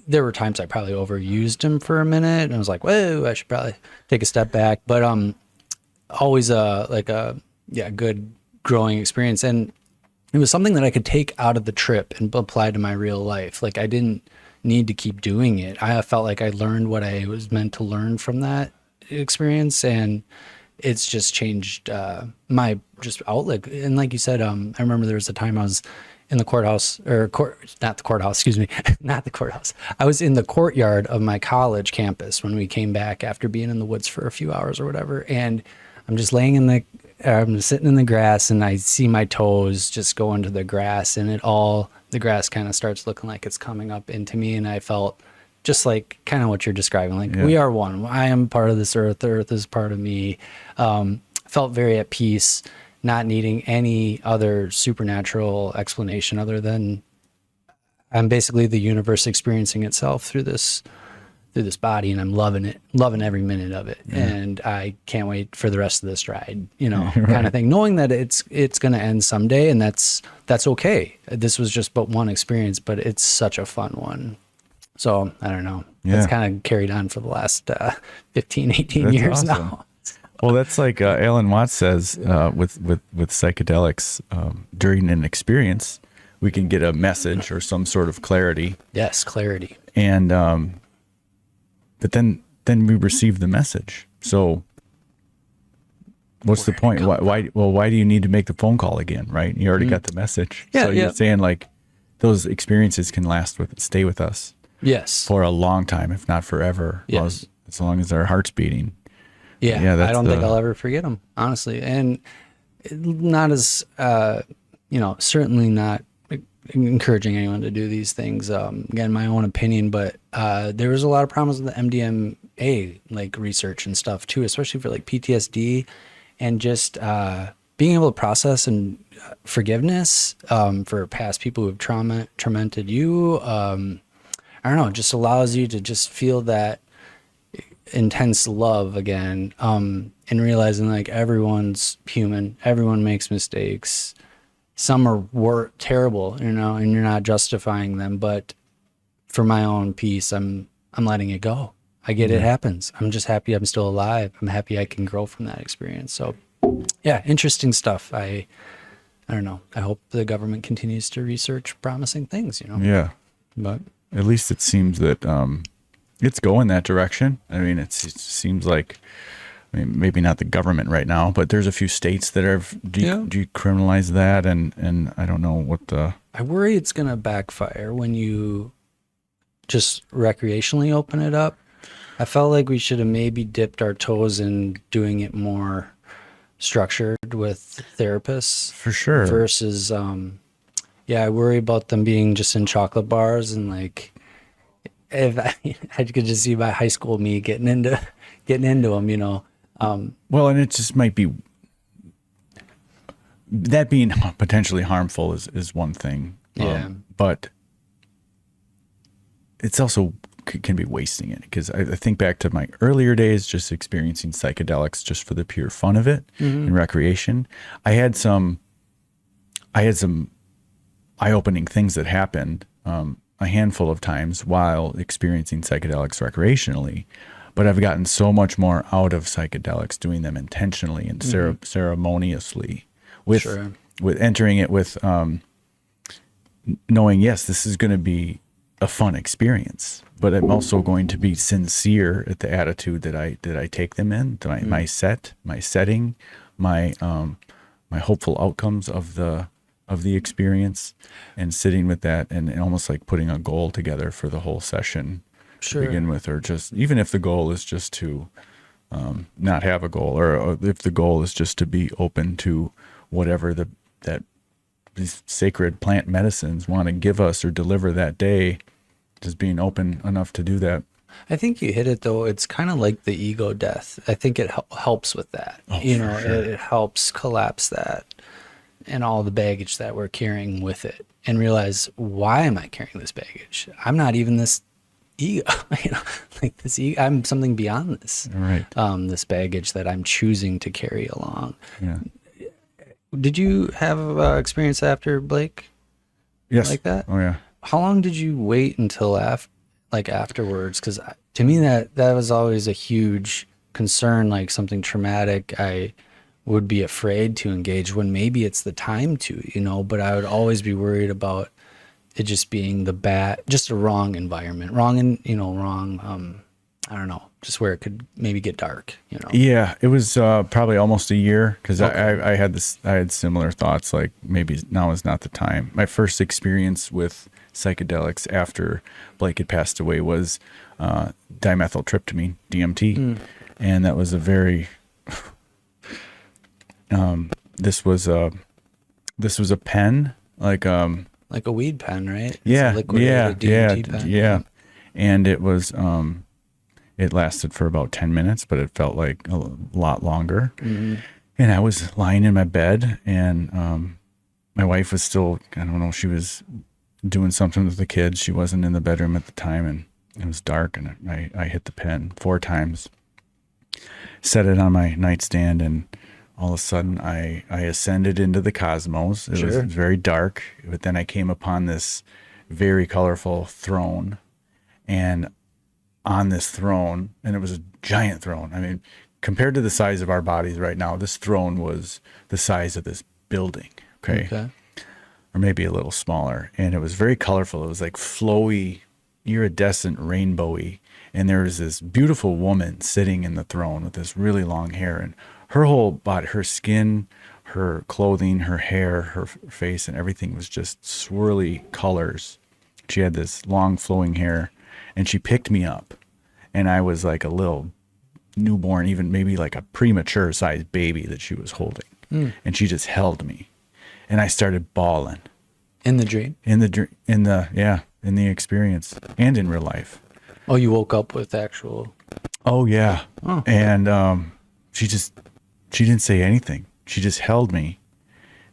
there were times I probably overused them for a minute and I was like, whoa, I should probably take a step back. But always a good growing experience. And it was something that I could take out of the trip and apply to my real life. Like I didn't need to keep doing it. I felt like I learned what I was meant to learn from that experience, and it's just changed my just outlook. And like you said, I remember there was a time I was in the courthouse, not the courthouse, excuse me, not the courthouse. I was in the courtyard of my college campus when we came back after being in the woods for a few hours or whatever, and I'm just I'm sitting in the grass and I see my toes just go into the grass, and the grass kind of starts looking like it's coming up into me. And I felt just like kind of what you're describing, like we are one. I am part of this earth. The earth is part of me. Felt very at peace, not needing any other supernatural explanation other than I'm basically the universe experiencing itself through this body, and I'm loving it, loving every minute of it. And I can't wait for the rest of this ride, right. Kind of thing, knowing that it's going to end someday, and that's okay. This was just but one experience, but it's such a fun one. So I don't know. It's kind of carried on for the last 15, 18 that's years awesome. now. Well, that's like Alan Watts says with psychedelics, during an experience, we can get a message or some sort of clarity. Yes, clarity. And but then we receive the message. So what's the point? Why do you need to make the phone call again, right? You already got the message. So you're saying like those experiences can stay with us. Yes. For a long time, if not forever. Yes. As long as our heart's beating. Yeah, I don't think I'll ever forget them, honestly. And not as, certainly not encouraging anyone to do these things. Again, my own opinion, but there was a lot of problems with the MDMA like research and stuff too, especially for like PTSD and just being able to process and forgiveness for past people who have tormented you. I don't know, it just allows you to just feel that intense love again, and realizing like everyone's human, everyone makes mistakes. Some are terrible, and you're not justifying them, but for my own peace, I'm letting it go. I get it happens. I'm just happy I'm still alive. I'm happy I can grow from that experience. So yeah, interesting stuff. I don't know. I hope the government continues to research promising things, Yeah. But at least it seems that it's going that direction. I mean, it seems like, maybe not the government right now, but there's a few states that have decriminalized that, and I don't know what the... I worry it's going to backfire when you just recreationally open it up. I felt like we should have maybe dipped our toes in doing it more structured with therapists. For sure. Versus, I worry about them being just in chocolate bars, and like, if I could just see my high school me getting into them, well, and it just might be that being potentially harmful is one thing. Yeah. But it's also can be wasting it, because I think back to my earlier days, just experiencing psychedelics just for the pure fun of it and recreation. I had some eye-opening things that happened a handful of times while experiencing psychedelics recreationally, but I've gotten so much more out of psychedelics doing them intentionally and ceremoniously with entering it with knowing, yes, this is going to be a fun experience, but I'm also going to be sincere at the attitude that I take them in, to my setting, my hopeful outcomes of the experience, and sitting with that, and almost like putting a goal together for the whole session to begin with, or just even if the goal is just to not have a goal, or if the goal is just to be open to whatever that these sacred plant medicines want to give us or deliver that day, just being open enough to do that. I think you hit it, though. It's kind of like the ego death. I think it helps with that. It helps collapse that and all the baggage that we're carrying with it, and realize, why am I carrying this baggage? I'm not even this ego, like this ego. I'm something beyond this. Right. This baggage that I'm choosing to carry along. Yeah. Did you have experience after, Blake? Yes. Like that? Oh yeah. How long did you wait until afterwards? Because to me, that was always a huge concern, like something traumatic. I would be afraid to engage when maybe it's the time to, but I would always be worried about it just being just a wrong environment, I don't know, just where it could maybe get dark, Yeah, it was probably almost a year, because I had similar thoughts, like maybe now is not the time. My first experience with psychedelics after Blake had passed away was dimethyltryptamine, DMT, and that was a very this was a pen, like a weed pen, right? Yeah, it's a DMT pen. Yeah, and it was it lasted for about 10 minutes, but it felt like a lot longer. And I was lying in my bed, and my wife was still, I don't know, she was doing something with the kids. She wasn't in the bedroom at the time, and it was dark, and I hit the pen 4 times, set it on my nightstand, and all of a sudden I ascended into the cosmos. It was very dark, but then I came upon this very colorful throne, and on this throne, and it was a giant throne. I mean, compared to the size of our bodies right now, this throne was the size of this building, okay? Or maybe a little smaller. And it was very colorful. It was like flowy, iridescent, rainbowy. And there was this beautiful woman sitting in the throne with this really long hair, and her whole body, her skin, her clothing, her hair, her face, and everything was just swirly colors. She had this long flowing hair, and she picked me up, and I was like a little newborn, even maybe like a premature sized baby that she was holding. And she just held me, and I started bawling. In the dream? In the experience, and in real life. Oh, you woke up with actual... Oh, yeah. Oh. And she didn't say anything. She just held me.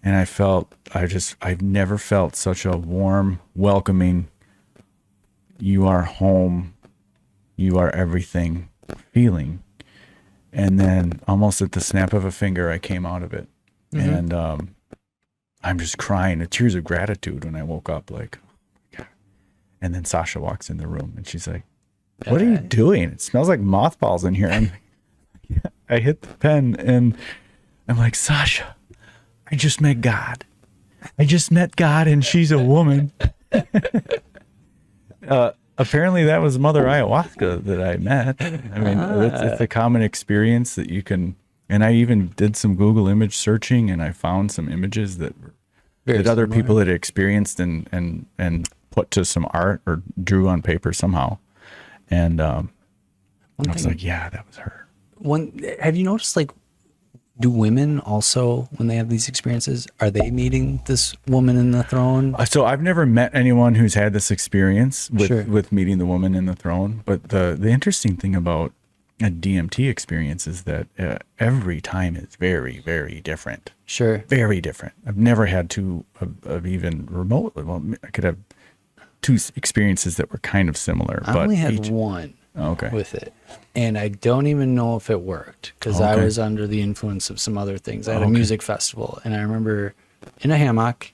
And I've never felt such a warm, welcoming, you are home, you are everything feeling. And then almost at the snap of a finger, I came out of it. And I'm just crying, the tears of gratitude when I woke up, like, God. And then Sasha walks in the room, and she's like, what are you doing? It smells like mothballs in here. I'm like, yeah. I hit the pen, and I'm like, Sasha, I just met God. I just met God, and she's a woman. Apparently that was Mother Ayahuasca that I met. I mean, it's a common experience that you can, and I even did some Google image searching, and I found some images that other people had experienced and put to some art or drew on paper somehow. And I was like, yeah, that was her. Have you noticed, like, do women also, when they have these experiences, are they meeting this woman in the throne? So I've never met anyone who's had this experience with meeting the woman in the throne. But the interesting thing about a DMT experience is that every time is very, very different. Sure. Very different. I've never had to of even remotely. Well, I could have two experiences that were kind of similar. I only had one with it, and I don't even know if it worked because I was under the influence of some other things. I had a music festival, and I remember in a hammock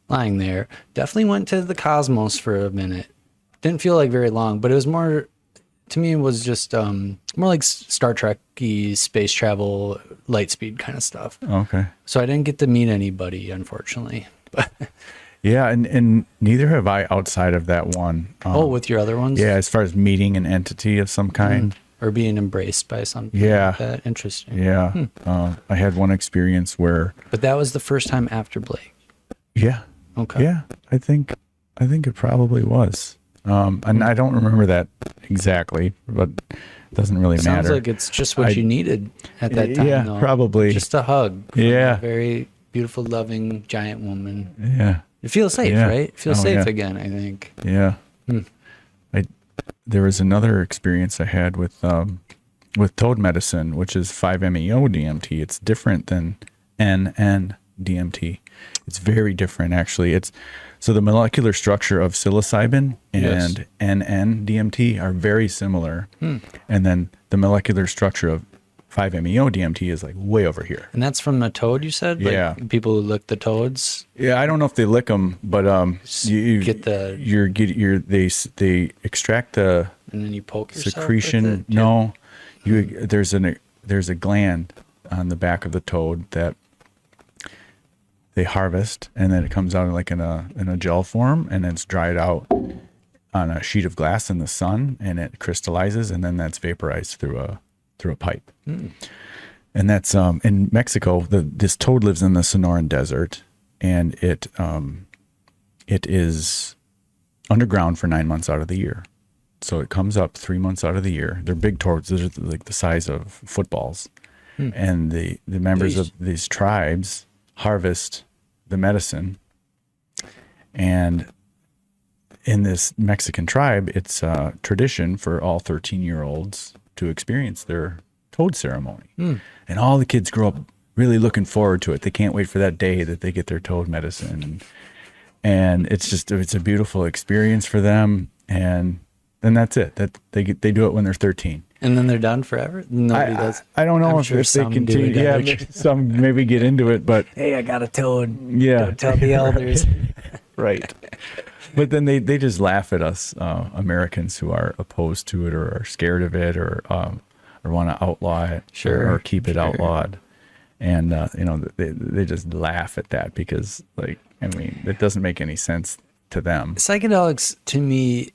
lying there. Definitely went to the cosmos for a minute. Didn't feel like very long, but it was more, to me, it was just more like Star Trek-y space travel, light speed kind of stuff. Okay. So I didn't get to meet anybody, unfortunately. But yeah, and neither have I outside of that one. with your other ones? Yeah, as far as meeting an entity of some kind. Or being embraced by something like that. Interesting. Yeah. I had one experience where... But that was the first time after Blake. Yeah. Okay. Yeah, I think it probably was. And I don't remember that exactly, but it doesn't really matter. Sounds like it's just what you needed at that time. Yeah, though. probably. Just a hug. Yeah. A very beautiful, loving, giant woman. Yeah. It feels safe, right? It feels safe again, I think. Yeah. There was another experience I had with toad medicine, which is 5-MeO DMT. It's different than NN DMT. It's very different, actually. So the molecular structure of psilocybin and NN DMT are very similar. And then the molecular structure of 5-MeO DMT is like way over here. And that's from the toad, you said? Yeah. Like people who lick the toads? Yeah, I don't know if they lick them, but you get the... they extract the... And then you poke yourself secretion. with it? No, there's a gland on the back of the toad that they harvest, and then it comes out like in a gel form, and it's dried out on a sheet of glass in the sun, and it crystallizes, and then that's vaporized through a pipe. And that's in Mexico. This toad lives in the Sonoran Desert, and it is underground for 9 months out of the year. So it comes up 3 months out of the year. They're big toads. They're like the size of footballs. And the members of these tribes harvest the medicine. And in this Mexican tribe, it's a tradition for all 13-year-olds to experience their toad ceremony. And all the kids grow up really looking forward to it. They can't wait for that day that they get their toad medicine. And it's a beautiful experience for them. And then that's it. That they do it when they're 13. And then they're done forever? Nobody does. I don't know if they continue. Yeah, some maybe get into it, but hey, I got a toad. Yeah. Don't tell the elders. Right. But then they just laugh at us Americans who are opposed to it or are scared of it or want to outlaw it or keep it outlawed. And they just laugh at that because it doesn't make any sense to them. Psychedelics to me,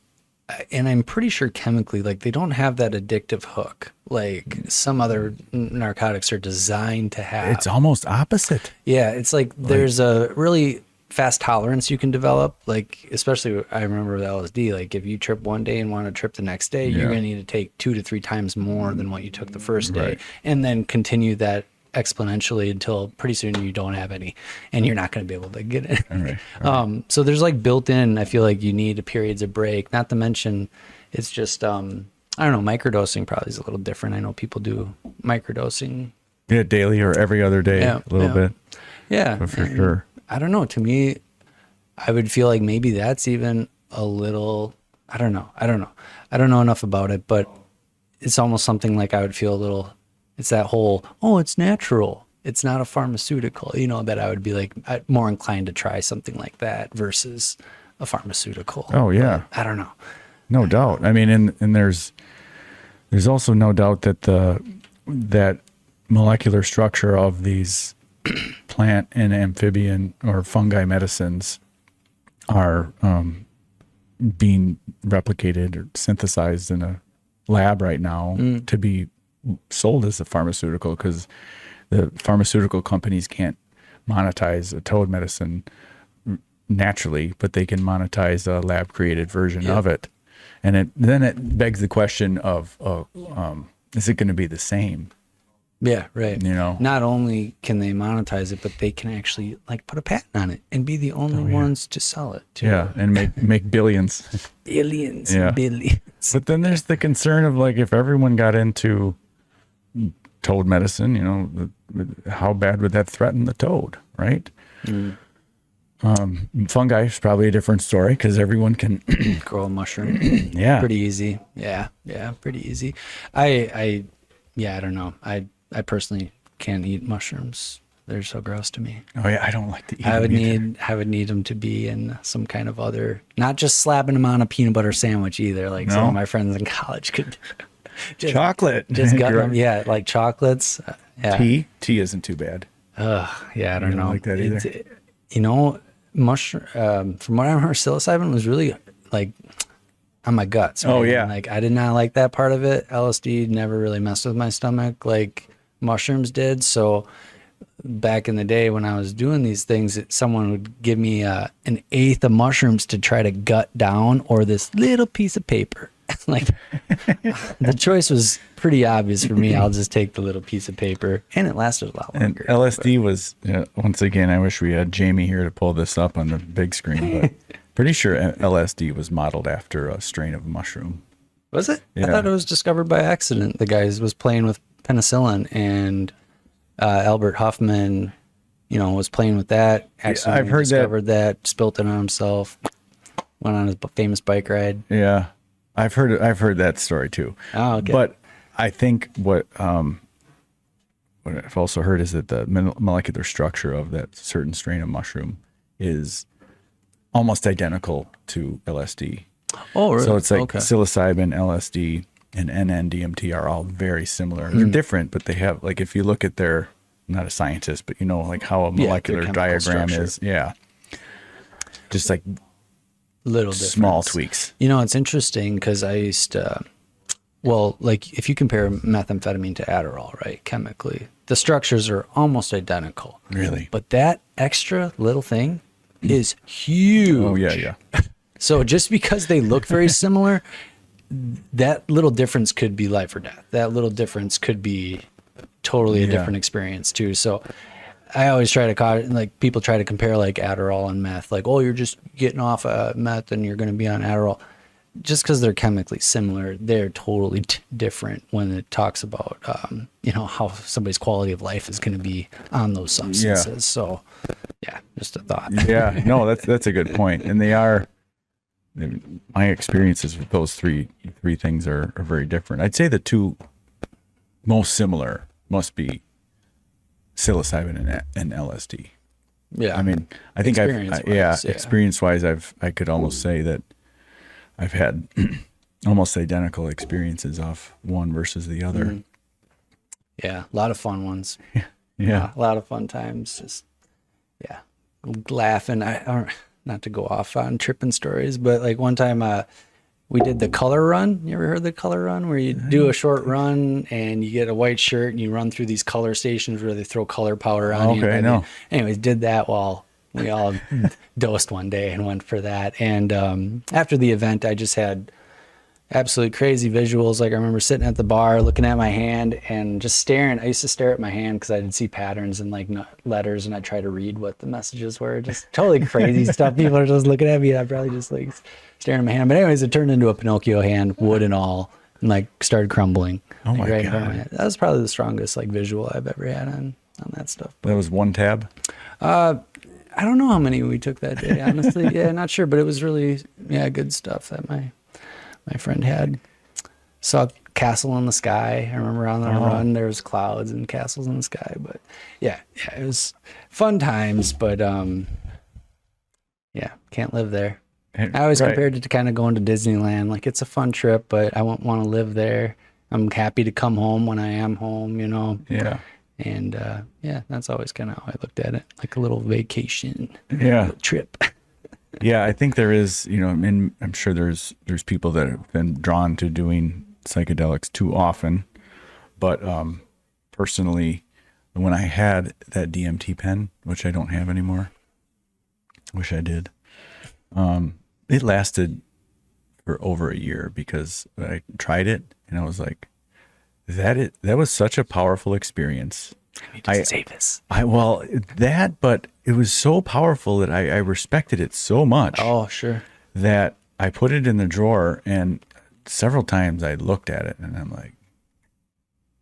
and I'm pretty sure chemically, like they don't have that addictive hook like some other narcotics are designed to have. It's almost opposite. Yeah, it's like there's a really fast tolerance you can develop. Like especially, I remember with LSD. Like if you trip one day and want to trip the next day, you're gonna need to take 2 to 3 times more than what you took the first day, and then continue that exponentially until pretty soon you don't have any and you're not going to be able to get it. Right. So there's like built in, I feel like you need periods of break, not to mention it's just, I don't know, microdosing probably is a little different. I know people do microdosing. Yeah, daily or every other day, a little bit. Yeah. But for sure. I don't know. To me, I would feel like maybe that's even a little, I don't know. I don't know enough about it, but it's almost something like I would feel a little, it's that whole, it's natural. It's not a pharmaceutical, that I would be like more inclined to try something like that versus a pharmaceutical. Oh, yeah. But I don't know. No doubt. I mean, and there's also no doubt that that molecular structure of these plant and amphibian or fungi medicines are being replicated or synthesized in a lab right now to be sold as a pharmaceutical because the pharmaceutical companies can't monetize a toad medicine naturally, but they can monetize a lab created version of it. And then it begs the question of, is it going to be the same? Yeah, right. Not only can they monetize it, but they can actually like put a patent on it and be the only ones to sell it too. Yeah, and make billions. Billions. But then there's the concern of like if everyone got into toad medicine, how bad would that threaten the toad, right? Fungi is probably a different story because everyone can grow a mushroom. Yeah. Pretty easy. Yeah. Pretty easy. I don't know. I personally can't eat mushrooms. They're so gross to me. Oh yeah, I don't like to eat I would them either. I would need them to be in some kind of other, not just slapping them on a peanut butter sandwich either. Like some of my friends in college could just, Chocolate. just gut them. Yeah. Like chocolates. Yeah. Tea isn't too bad. Yeah. I don't know. Like that either. Mushroom, from what I heard, psilocybin was really like on my guts. Right? Oh yeah. Like I did not like that part of it. LSD never really messed with my stomach like mushrooms did. So back in the day when I was doing these things, someone would give me an eighth of mushrooms to try to gut down, or this little piece of paper. Like the choice was pretty obvious for me. I'll just take the little piece of paper, and it lasted a lot longer. And LSD was, once again, I wish we had Jamie here to pull this up on the big screen, but pretty sure LSD was modeled after a strain of mushroom. Was it? Yeah. I thought it was discovered by accident. The guy was playing with penicillin, and Albert Hoffman, was playing with that. Accidentally I've heard discovered that, spilt it on himself, went on his famous bike ride. Yeah, I've heard that story too. Oh, okay. But I think what I've also heard is that the molecular structure of that certain strain of mushroom is almost identical to LSD. Oh, really? So it's like okay. psilocybin, LSD, and NN-DMT are all very similar. They're different, but they have, like, if you look at their, I'm not a scientist, but like how a molecular diagram structure. is. Yeah. Just like Little difference. small tweaks. It's interesting because I used to, like if you compare methamphetamine to Adderall, right, chemically, the structures are almost identical. Really? But that extra little thing is huge. Oh, yeah. So just because they look very similar, that little difference could be life or death. That little difference could be totally a different experience too. So I always try to, like, people try to compare like Adderall and meth, like, oh, you're just getting off meth and you're going to be on Adderall. Just because they're chemically similar, they're totally different when it talks about, how somebody's quality of life is going to be on those substances. Yeah. So yeah, just a thought. Yeah, no, that's a good point. And my experiences with those three things are very different. I'd say the two most similar must be psilocybin and LSD. Yeah. I mean, I think experience-wise, I could almost say that I've had almost identical experiences off one versus the other. Mm-hmm. Yeah, a lot of fun ones. Yeah. A lot of fun times. Just, laughing. Not to go off on tripping stories, but like one time we did the color run. You ever heard the color run, where you do a short run and you get a white shirt and you run through these color stations where they throw color powder on you? Okay, I know. Anyways, did that while we all dosed one day and went for that. And after the event, I just had absolutely crazy visuals. Like I remember sitting at the bar, looking at my hand and just staring. I used to stare at my hand because I didn't see patterns in like letters, and I try to read what the messages were. Just totally crazy stuff. People are just looking at me, and I'm probably just like staring at my hand. But anyways, it turned into a Pinocchio hand, wood and all, and like started crumbling. Oh my right God. That was probably the strongest like visual I've ever had on that stuff. That was one tab. I don't know how many we took that day, honestly. Yeah, not sure, but it was really good stuff that my friend had. Saw castle in the sky. I remember on the run there was clouds and castles in the sky. But yeah, it was fun times. But can't live there. I always compared it to kind of going to Disneyland. Like it's a fun trip, but I won't want to live there. I'm happy to come home when I am home. Yeah. And that's always kind of how I looked at it, like a little vacation, little trip. Yeah, I think there is, and I'm sure there's people that have been drawn to doing psychedelics too often. But personally, when I had that DMT pen, which I don't have anymore, wish I did, it lasted for over a year because I tried it and I was like, that was such a powerful experience. I need to save this. But it was so powerful that I respected it so much. Oh, sure. That I put it in the drawer, and several times I looked at it and I'm like,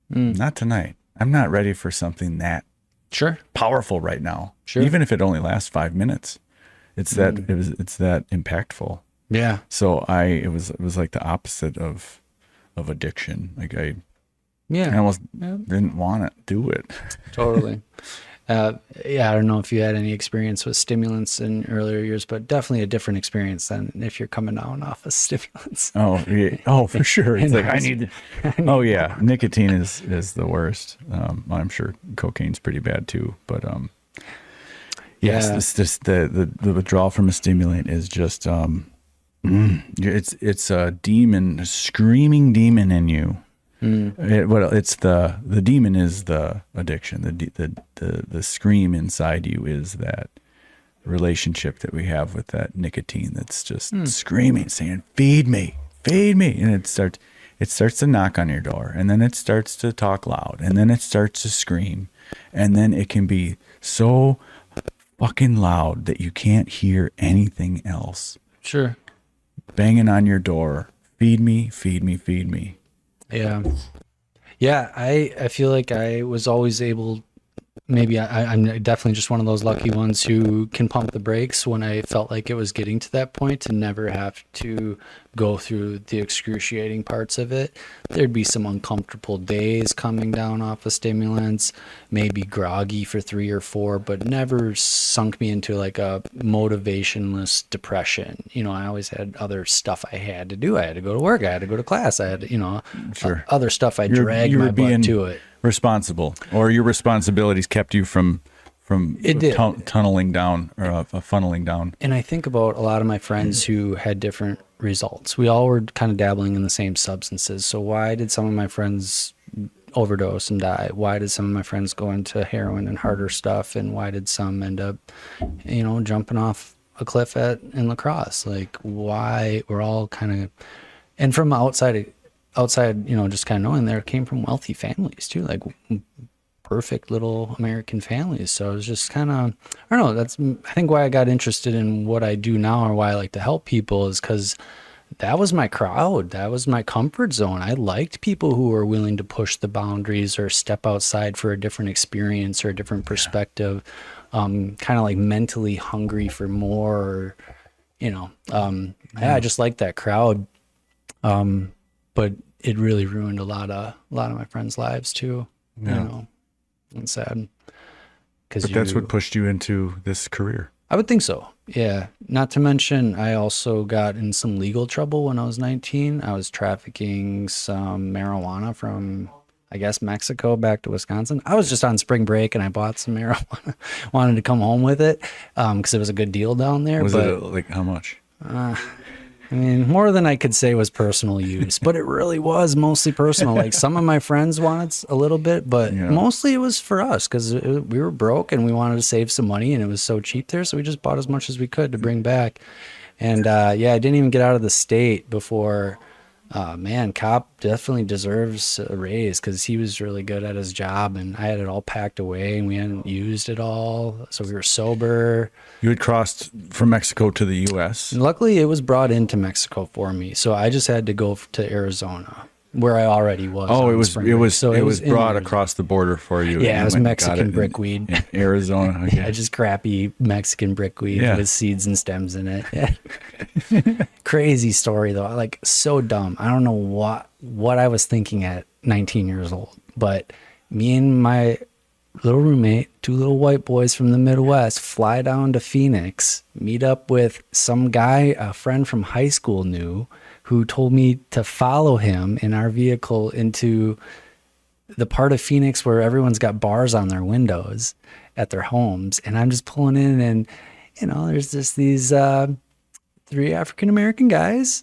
not tonight. I'm not ready for something that powerful powerful right now. Sure. Even if it only lasts 5 minutes. It's that it's that impactful. Yeah. So it was like the opposite of addiction. Like I almost didn't want to do it. Totally. I don't know if you had any experience with stimulants in earlier years, but definitely a different experience than if you're coming down off of stimulants. Oh, yeah. Oh, for sure. It's like, oh yeah. Nicotine is the worst. I'm sure cocaine's pretty bad too, but, yes, it's just the withdrawal from a stimulant is just, it's a demon, a screaming demon in you. It's the demon is the addiction. The scream inside you is that relationship that we have with that nicotine that's just screaming, saying, feed me. And it starts to knock on your door, and then it starts to talk loud, and then it starts to scream, and then it can be so fucking loud that you can't hear anything else. Sure. Banging on your door, feed me. Yeah. Yeah. I feel like I was always able, maybe I'm definitely just one of those lucky ones who can pump the brakes when I felt like it was getting to that point, to never have to go through the excruciating parts of it. There'd be some uncomfortable days coming down off of stimulants, maybe groggy for 3 or 4, but never sunk me into like a motivationless depression. You know, I always had other stuff I had to do. I had to go to work. I had to go to class. I had, Sure. Other stuff I dragged my butt to it. Responsible, or your responsibilities kept you from tunneling down or funneling down. And I think about a lot of my friends who had different results. We all were kind of dabbling in the same substances. So why did some of my friends overdose and die? Why did some of my friends go into heroin and harder stuff? And why did some end up, jumping off a cliff in La Crosse? Like, why? We're all kind of, and from outside, just kind of knowing there, came from wealthy families too, like perfect little American families. So it was just kind of, I don't know, that's, I think why I got interested in what I do now, or why I like to help people, is because that was my crowd. That was my comfort zone. I liked people who were willing to push the boundaries or step outside for a different experience or a different perspective, kind of like mentally hungry for more, I just like that crowd. But it really ruined a lot of my friends' lives too. It's sad. But that's what pushed you into this career. I would think so. Yeah. Not to mention, I also got in some legal trouble when I was 19. I was trafficking some marijuana from, I guess, Mexico back to Wisconsin. I was just on spring break and I bought some marijuana, wanted to come home with it because it was a good deal down there. Was it like how much? I mean, more than I could say was personal use, but it really was mostly personal. Like some of my friends wanted a little bit, but mostly it was for us because we were broke and we wanted to save some money, and it was so cheap there. So we just bought as much as we could to bring back. And I didn't even get out of the state before. Cop definitely deserves a raise because he was really good at his job, and I had it all packed away and we hadn't used it all. So we were sober. You had crossed from Mexico to the U.S. And luckily it was brought into Mexico for me. So I just had to go to Arizona where I already was. Oh, it was brought across the border for you. Yeah, it was Mexican brickweed. In Arizona. Okay. Yeah, just crappy Mexican brickweed with seeds and stems in it. Yeah. Crazy story though. Like so dumb. I don't know what I was thinking at 19 years old, but me and my little roommate, 2 little white boys from the Midwest, fly down to Phoenix, meet up with some guy a friend from high school knew, who told me to follow him in our vehicle into the part of Phoenix where everyone's got bars on their windows at their homes. And I'm just pulling in and, there's just these 3 African-American guys,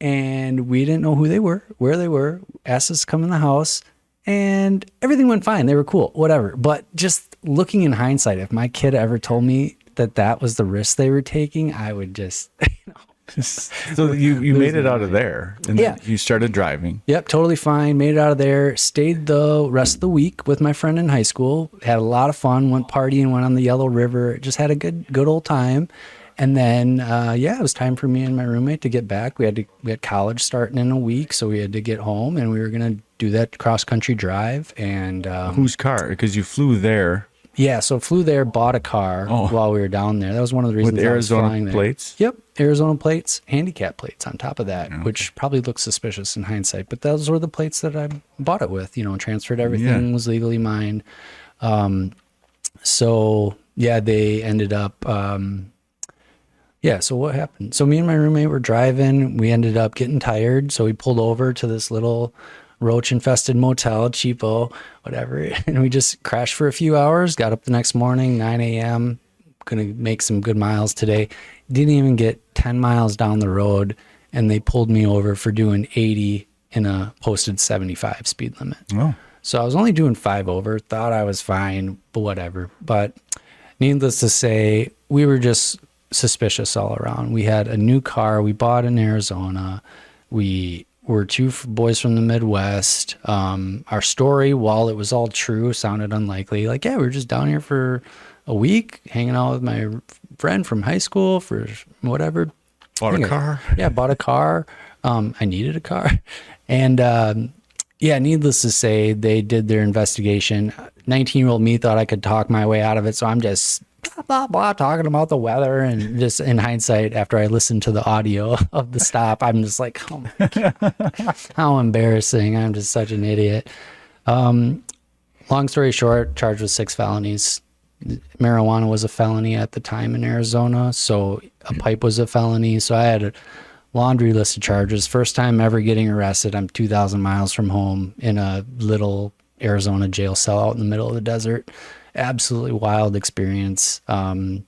and we didn't know who they were, where they were, asked us to come in the house, and everything went fine. They were cool, whatever. But just looking in hindsight, if my kid ever told me that was the risk they were taking, I would just, So you made it out of there, and then you started driving. Yep, totally fine. Made it out of there. Stayed the rest of the week with my friend in high school. Had a lot of fun. Went partying. Went on the Yellow River. Just had a good old time. And then it was time for me and my roommate to get back. We had college starting in a week, so we had to get home, and we were gonna do that cross country drive. And whose car? Because you flew there. Yeah, so flew there, bought a car while we were down there. That was one of the reasons with I was flying Arizona there. plates. Yep, Arizona plates, handicap plates on top of that, which probably looks suspicious in hindsight. But those were the plates that I bought it with. Transferred everything, was legally mine. So yeah, they ended up. So what happened? So me and my roommate were driving. We ended up getting tired, so we pulled over to this little roach-infested motel, cheapo, whatever, and we just crashed for a few hours. Got up the next morning, 9 a.m. Gonna make some good miles today. Didn't even get 10 miles down the road, and they pulled me over for doing 80 in a posted 75 speed limit. Oh. So I was only doing 5 over. Thought I was fine, but whatever. But needless to say, we were just suspicious all around. We had a new car we bought in Arizona. We were 2 boys from the Midwest. Our story, while it was all true, sounded unlikely. Like, yeah, we were just down here for a week, hanging out with my friend from high school for whatever. Bought a car. Yeah, bought a car. I needed a car. And needless to say, they did their investigation. 19-year-old me thought I could talk my way out of it, so I'm just blah, blah, blah, talking about the weather. And just in hindsight, after I listened to the audio of the stop, I'm just like, oh my God, how embarrassing. I'm just such an idiot. Long story short, charged with 6 felonies. Marijuana was a felony at the time in Arizona, so a pipe was a felony. So I had a laundry list of charges. First time ever getting arrested. I'm 2,000 miles from home in a little Arizona jail cell out in the middle of the desert. Absolutely wild experience. Only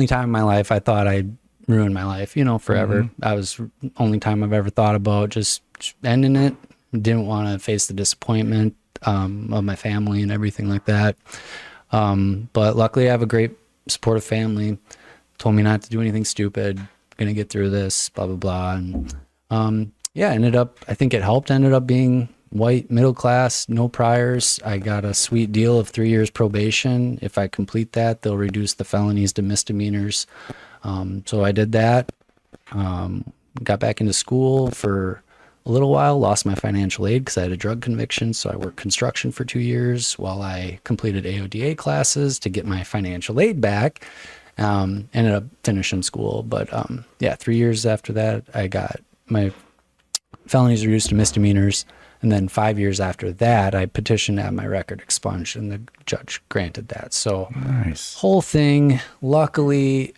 time in my life I thought I'd ruin my life, forever. I was only time I've ever thought about just ending it. Didn't want to face the disappointment of my family and everything like that. But luckily I have a great supportive family. Told me not to do anything stupid. Gonna get through this, blah, blah, blah. And I think it helped. Ended up being white, middle class, no priors. I got a sweet deal of 3 years probation. If I complete that, they'll reduce the felonies to misdemeanors. So I did that. Got back into school for a little while, lost my financial aid because I had a drug conviction. So I worked construction for 2 years while I completed AODA classes to get my financial aid back. Ended up finishing school. But 3 years after that, I got my felonies reduced to misdemeanors. And then 5 years after that, I petitioned to have my record expunged, and the judge granted that. So nice. Whole thing, luckily,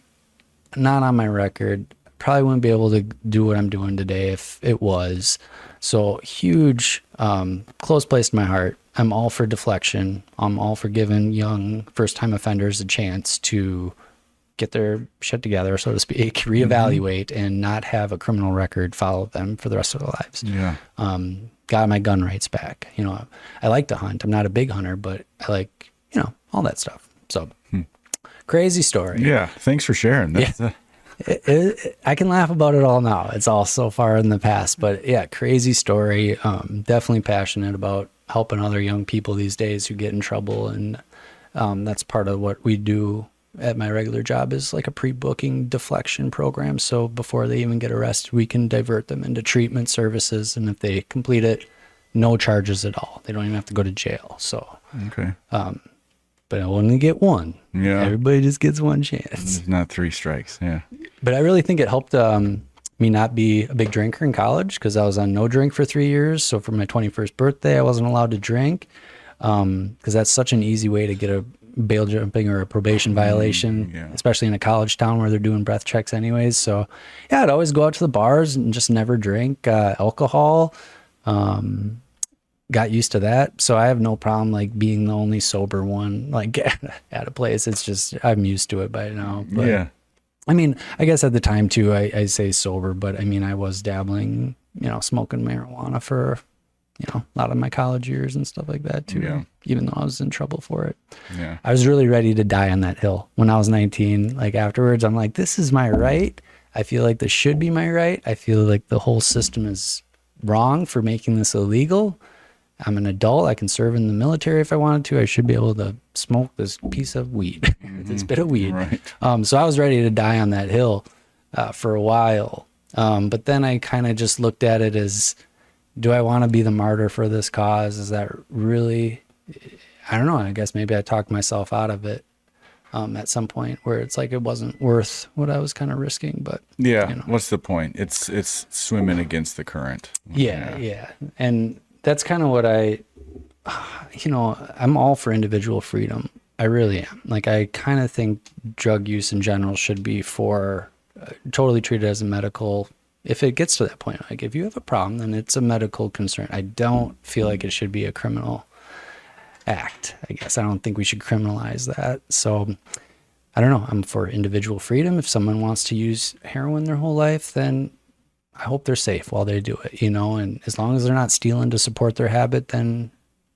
not on my record. Probably wouldn't be able to do what I'm doing today if it was. So huge, close place to my heart. I'm all for deflection. I'm all for giving young first-time offenders a chance to get their shit together, so to speak, reevaluate, and not have a criminal record follow them for the rest of their lives. Yeah. Got my gun rights back. I like to hunt. I'm not a big hunter, but I like, all that stuff. So crazy story. Yeah. Thanks for sharing. That's, I can laugh about it all now. It's all so far in the past, but yeah, crazy story. Definitely passionate about helping other young people these days who get in trouble. And that's part of what we do at my regular job, is like a pre-booking deflection program. So before they even get arrested, we can divert them into treatment services. And if they complete it, no charges at all. They don't even have to go to jail. So, okay. But I only get one. Yeah. Everybody just gets one chance. It's not 3 strikes. Yeah. But I really think it helped me not be a big drinker in college, because I was on no drink for 3 years. So for my 21st birthday, I wasn't allowed to drink, because that's such an easy way to get a bail jumping or a probation violation, especially in a college town where they're doing breath checks anyways. So yeah, I'd always go out to the bars and just never drink alcohol. Got used to that. So I have no problem like being the only sober one, like at a place. It's just, I'm used to it by now. But, yeah. I mean, I guess at the time too, I say sober, but I mean, I was dabbling, smoking marijuana for, a lot of my college years and stuff like that too, even though I was in trouble for it. Yeah. I was really ready to die on that hill when I was 19. Like afterwards, I'm like, this is my right. I feel like this should be my right. I feel like the whole system is wrong for making this illegal. I'm an adult. I can serve in the military if I wanted to. I should be able to smoke this piece of weed, this bit of weed. Right. So I was ready to die on that hill for a while. But then I kind of just looked at it as, do I want to be the martyr for this cause? Is that really, I don't know. I guess maybe I talked myself out of it at some point where it's like it wasn't worth what I was kind of risking. But yeah, you know. what's the point? It's swimming against the current. Yeah. And that's kind of what I'm all for individual freedom. I really am. Like, I kind of think drug use in general should be totally treated as a medical. If it gets to that point, like if you have a problem, then it's a medical concern. I don't feel like it should be a criminal act. I guess I don't think we should criminalize that. So I don't know. I'm for individual freedom. If someone wants to use heroin their whole life, then I hope they're safe while they do it, and as long as they're not stealing to support their habit, then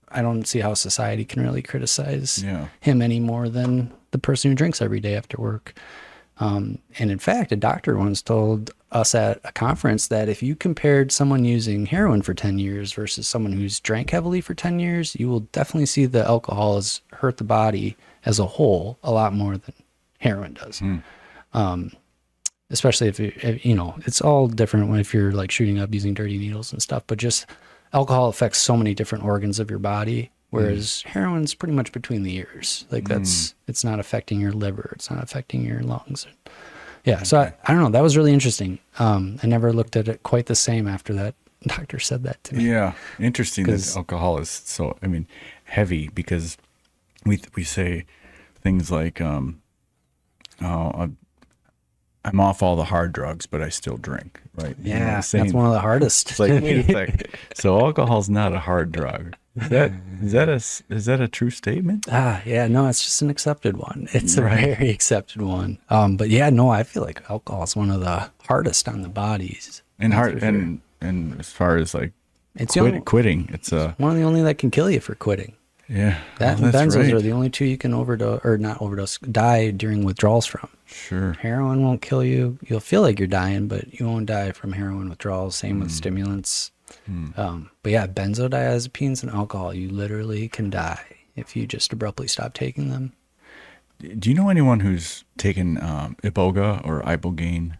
I don't see how society can really criticize him any more than the person who drinks every day after work. And in fact, a doctor once told us at a conference that if you compared someone using heroin for 10 years versus someone who's drank heavily for 10 years, you will definitely see the alcohol has hurt the body as a whole a lot more than heroin does. Especially if it's all different if you're like shooting up using dirty needles and stuff, but just alcohol affects so many different organs of your body. Whereas heroin's pretty much between the ears. Like it's not affecting your liver. It's not affecting your lungs. Yeah. So I don't know. That was really interesting. I never looked at it quite the same after that doctor said that to me. Yeah. Interesting that alcohol is so, heavy, because we say things like, I'm off all the hard drugs, but I still drink, right? Yeah, that's one of the hardest. It's like, wait a sec. So alcohol's not a hard drug. Is that a true statement? Yeah, no, it's just an accepted one. It's a very accepted one. But yeah, no, I feel like alcohol is one of the hardest on the bodies. And and as far as like quitting, it's one of the only that can kill you for quitting. Yeah, that and benzos are the only two you can die during withdrawals from. Sure. Heroin won't kill you. You'll feel like you're dying, but you won't die from heroin withdrawals. Same with stimulants. But yeah, benzodiazepines and alcohol, you literally can die if you just abruptly stop taking them. Do you know anyone who's taken iboga or ibogaine?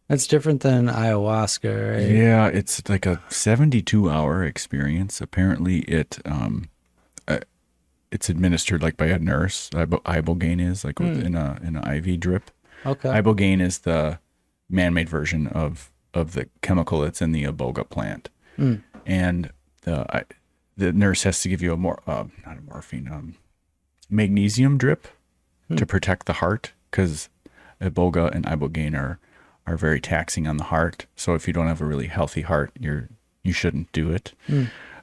That's different than ayahuasca, right? Yeah, it's like a 72-hour experience. Apparently, it's administered like by a nurse. Ibogaine is like in an IV drip. Okay. Ibogaine is the man-made version of the chemical that's in the iboga plant, and the nurse has to give you magnesium drip to protect the heart, because iboga and ibogaine are very taxing on the heart. So if you don't have a really healthy heart, you shouldn't do it.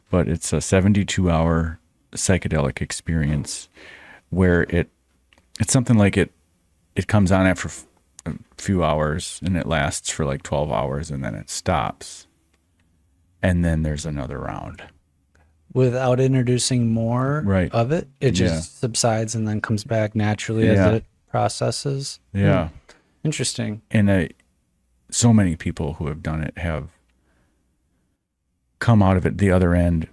But it's a 72-hour psychedelic experience where it's something like it comes on after a few hours and it lasts for like 12 hours and then it stops. And then there's another round. Without introducing more of it? It just subsides and then comes back naturally as it processes? Yeah. Interesting. And so many people who have done it have come out of it the other end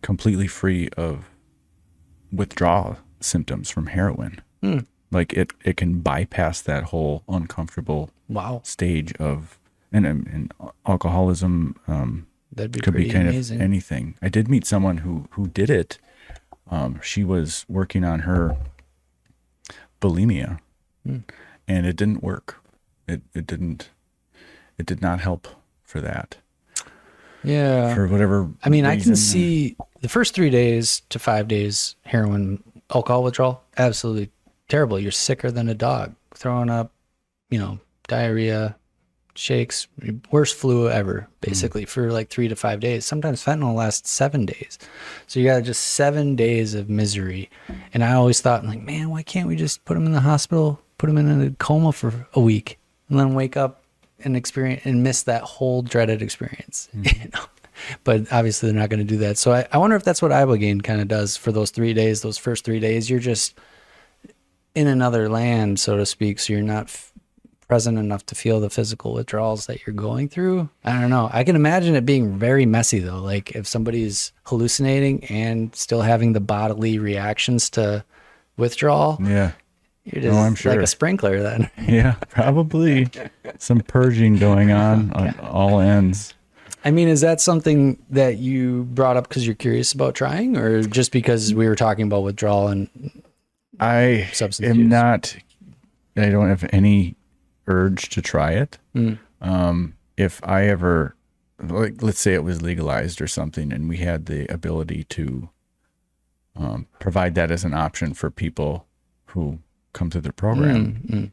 completely free of withdrawal symptoms from heroin. Like it can bypass that whole uncomfortable stage of and alcoholism. Could be kind amazing. Of anything. I did meet someone who did it. She was working on her bulimia, and it didn't work. It did not help for that. Yeah. For whatever reason. I can see the first 3 days to 5 days heroin alcohol withdrawal, absolutely terrible. You're sicker than a dog, throwing up, diarrhea, shakes, worst flu ever, basically, for like 3 to 5 days. Sometimes fentanyl lasts 7 days. So you got just 7 days of misery. And I always thought, like, man, why can't we just put them in the hospital, put them in a coma for a week, and then wake up and experience and miss that whole dreaded experience? But obviously they're not going to do that. So I wonder if that's what ibogaine kind of does for those 3 days. Those first 3 days, you're just in another land, so to speak. So you're not present enough to feel the physical withdrawals that you're going through. I don't know. I can imagine it being very messy though. Like if somebody's hallucinating and still having the bodily reactions to withdrawal. Yeah. You're just I'm sure. like a sprinkler then. Yeah, probably some purging going on all ends. I mean, is that something that you brought up because you're curious about trying, or just because we were talking about withdrawal and I substance am use? not, I don't have any urge to try it. If I ever, like, let's say it was legalized or something and we had the ability to provide that as an option for people who come through the program,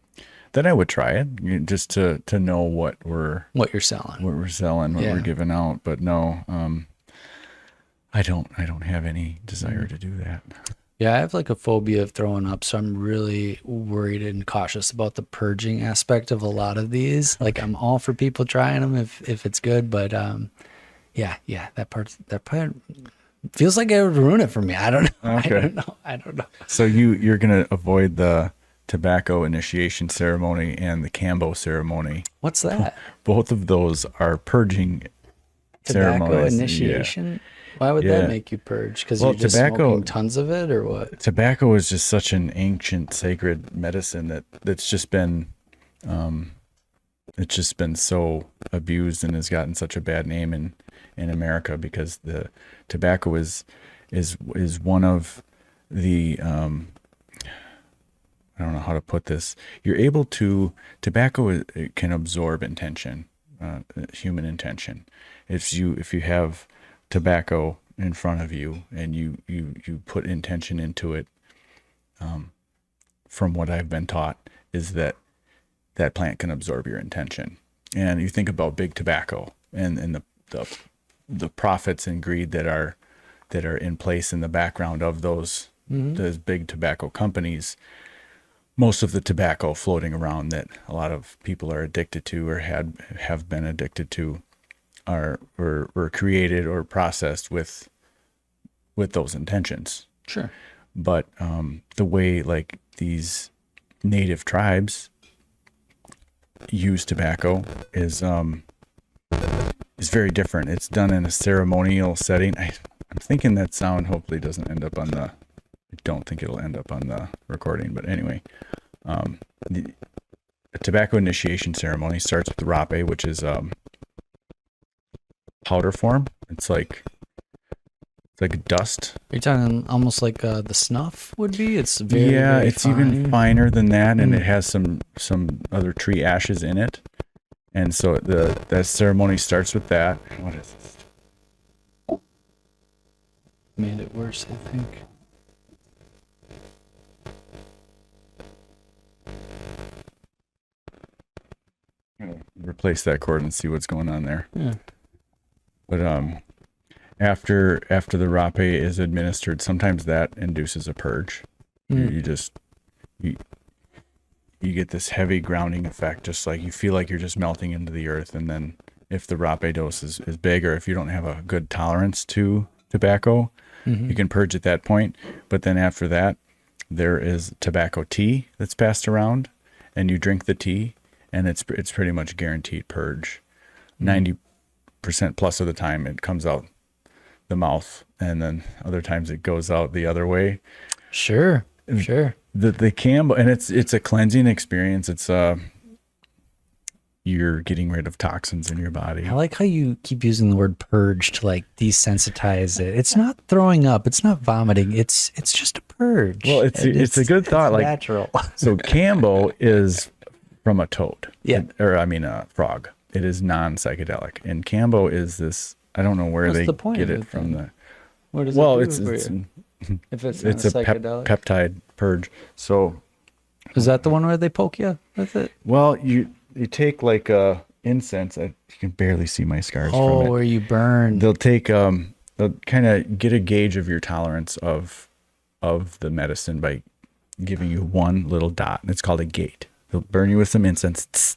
then I would try it, just to know what you're selling, what we're giving out. But no, I don't have any desire to do that. Yeah, I have like a phobia of throwing up, so I'm really worried and cautious about the purging aspect of a lot of these. Like, I'm all for people trying them if it's good, but yeah, that part feels like it would ruin it for me. I don't know. Okay. I don't know. So you're gonna avoid the tobacco initiation ceremony and the Cambo ceremony. What's that? Both of those are purging Tobacco ceremonies. initiation? Why would that make you purge? Because you're just smoking tons of it, or what? Tobacco is just such an ancient sacred medicine that's just been it's just been so abused and has gotten such a bad name in America, because the tobacco is one of the I don't know how to put this. Tobacco it can absorb intention, human intention. If you have tobacco in front of you and you put intention into it, from what I've been taught, is that plant can absorb your intention. And you think about big tobacco and the profits and greed that are in place in the background of those big tobacco companies. Most of the tobacco floating around that a lot of people are addicted to or have been addicted to were created or processed with those intentions. Sure. But the way, like, these native tribes use tobacco is very different. It's done in a ceremonial setting. I'm thinking that sound hopefully doesn't end up on the. I don't think it'll end up on the recording, but anyway, the tobacco initiation ceremony starts with the rape, which is powder form. It's like dust. Are you talking almost like the snuff would be? It's very it's fine. even finer than that, and it has some other tree ashes in it, and so that ceremony starts with that. What is this? Made it worse, I think. Replace that cord and see what's going on there. Yeah. But after the rape is administered, sometimes that induces a purge. You get this heavy grounding effect, just like you feel like you're just melting into the earth. And then if the rape dose is big, or if you don't have a good tolerance to tobacco, you can purge at that point. But then after that, there is tobacco tea that's passed around, and you drink the tea, and it's pretty much guaranteed purge. 90% plus of the time it comes out the mouth, and then other times it goes out the other way. Sure. The Cambo, and it's a cleansing experience. It's you're getting rid of toxins in your body. I like how you keep using the word purge to like desensitize it. It's not throwing up. It's not vomiting. It's just a purge. Well, it's a good thought. It's like natural. So Cambo is from a toad. Yeah. A frog. It is non-psychedelic. And Cambo is this, I don't know where What's they the point get of it it from. then? What does Well, it do it's for you? If it's a psychedelic? peptide purge. So Is that the one where they poke you with it? well, you take like incense. You can barely see my scars from it. Where you burn. They'll take they'll kind of get a gauge of your tolerance of the medicine by giving you one little dot. It's called a gate. They'll burn you with some incense. Tss,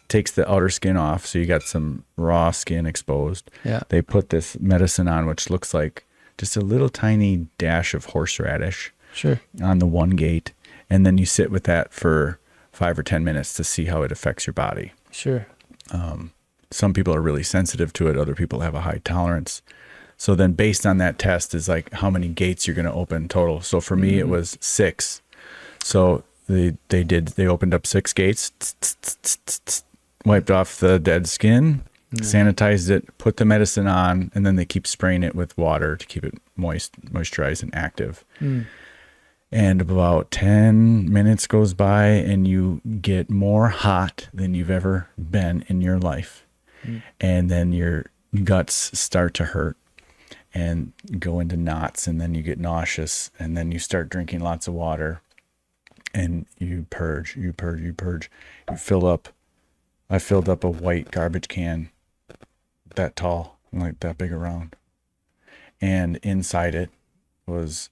takes the outer skin off, so you got some raw skin exposed. Yeah. They put this medicine on, which looks like just a little tiny dash of horseradish. Sure. On the one gate, and then you sit with that for 5 or 10 minutes to see how it affects your body. Sure. Some people are really sensitive to it. Other people have a high tolerance. So then based on that test is like how many gates you're going to open total. So for me, it was 6. So they opened up 6 gates, wiped off the dead skin, sanitized it, put the medicine on, and then they keep spraying it with water to keep it moisturized and active. And about 10 minutes goes by and you get more hot than you've ever been in your life. And then your guts start to hurt and go into knots, and then you get nauseous, and then you start drinking lots of water, and you purge. You fill up. I filled up a white garbage can that tall, like that big around, and inside it was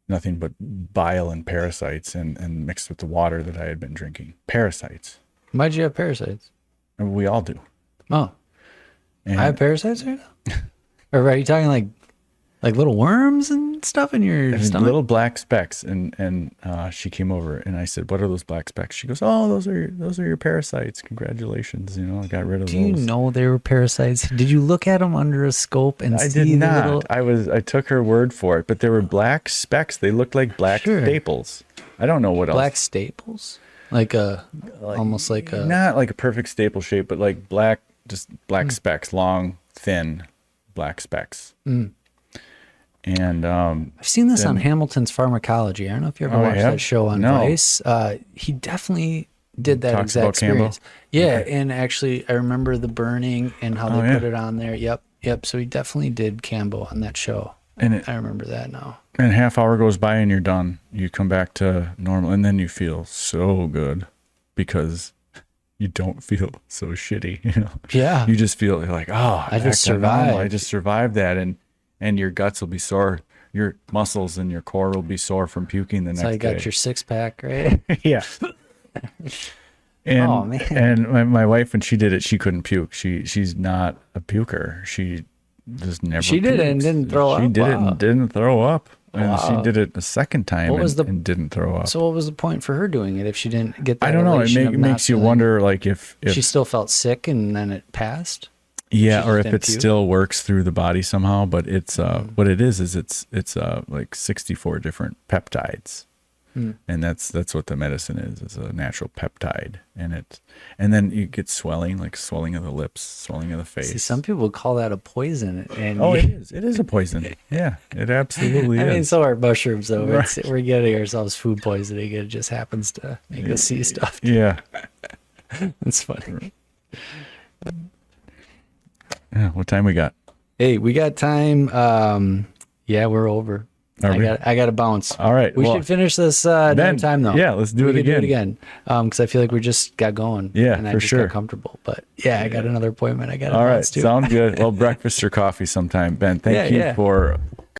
nothing but bile and parasites, and mixed with the water that I had been drinking. Parasites. Why'd you have parasites? And we all do. Oh, And I have parasites right now? Or are you talking like little worms and stuff in your stomach? little black specks, and she came over and I said, "What are those black specks?" She goes, "Oh, those are your parasites. Congratulations, I got rid of those." Do you know they were parasites? Did you look at them under a scope and I see did not. the little... I took her word for it, but they were black specks. They looked like black staples. I don't know what else. Black staples? Almost like a... Not like a perfect staple shape, but like black, just black specks, long, thin black specks. And I've seen this on Hamilton's Pharmacology. I don't know if you ever watched that show on Vice. He definitely did that exact experience. Yeah, okay. And actually, I remember the burning and how they put it on there. Yep. So he definitely did Cambo on that show. And I remember that now. And a half hour goes by and you're done. You come back to normal, and then you feel so good because you don't feel so shitty. Yeah. You just feel like, oh, I just survived. I just survived that, and your guts will be sore. Your muscles and your core will be sore from puking the next day. So you got your 6-pack, right? Yeah. And, oh, man. And my wife, when she did it, she couldn't puke. She's not a puker. She just never She did it and didn't throw up? She did it and didn't throw up. And Wow. she did it a second time and didn't throw up. So what was the point for her doing it if she didn't get that? I don't know. It makes you wonder, like, if she still felt sick and then it passed. Yeah, or if it still works through the body somehow. But it's what it is it's like 64 different peptides, and that's what the medicine is. It's a natural peptide, and then you get swelling, like swelling of the lips, swelling of the face. See, some people call that a poison. And it is a poison. Yeah, it absolutely is. I mean, so are mushrooms, though. Right. We're getting ourselves food poisoning. It just happens to make us see stuff. Yeah, it's funny. Yeah, what time we got? Hey, we got time. Yeah, we're over. I got to bounce. All right. We should finish this another time, though. Yeah, let's do it again. Because I feel like we just got going. Yeah, and I for just sure. got comfortable. But yeah, I got another appointment. I got to All right. bounce too. Sounds good. Well, breakfast or coffee sometime, Ben. Thank you for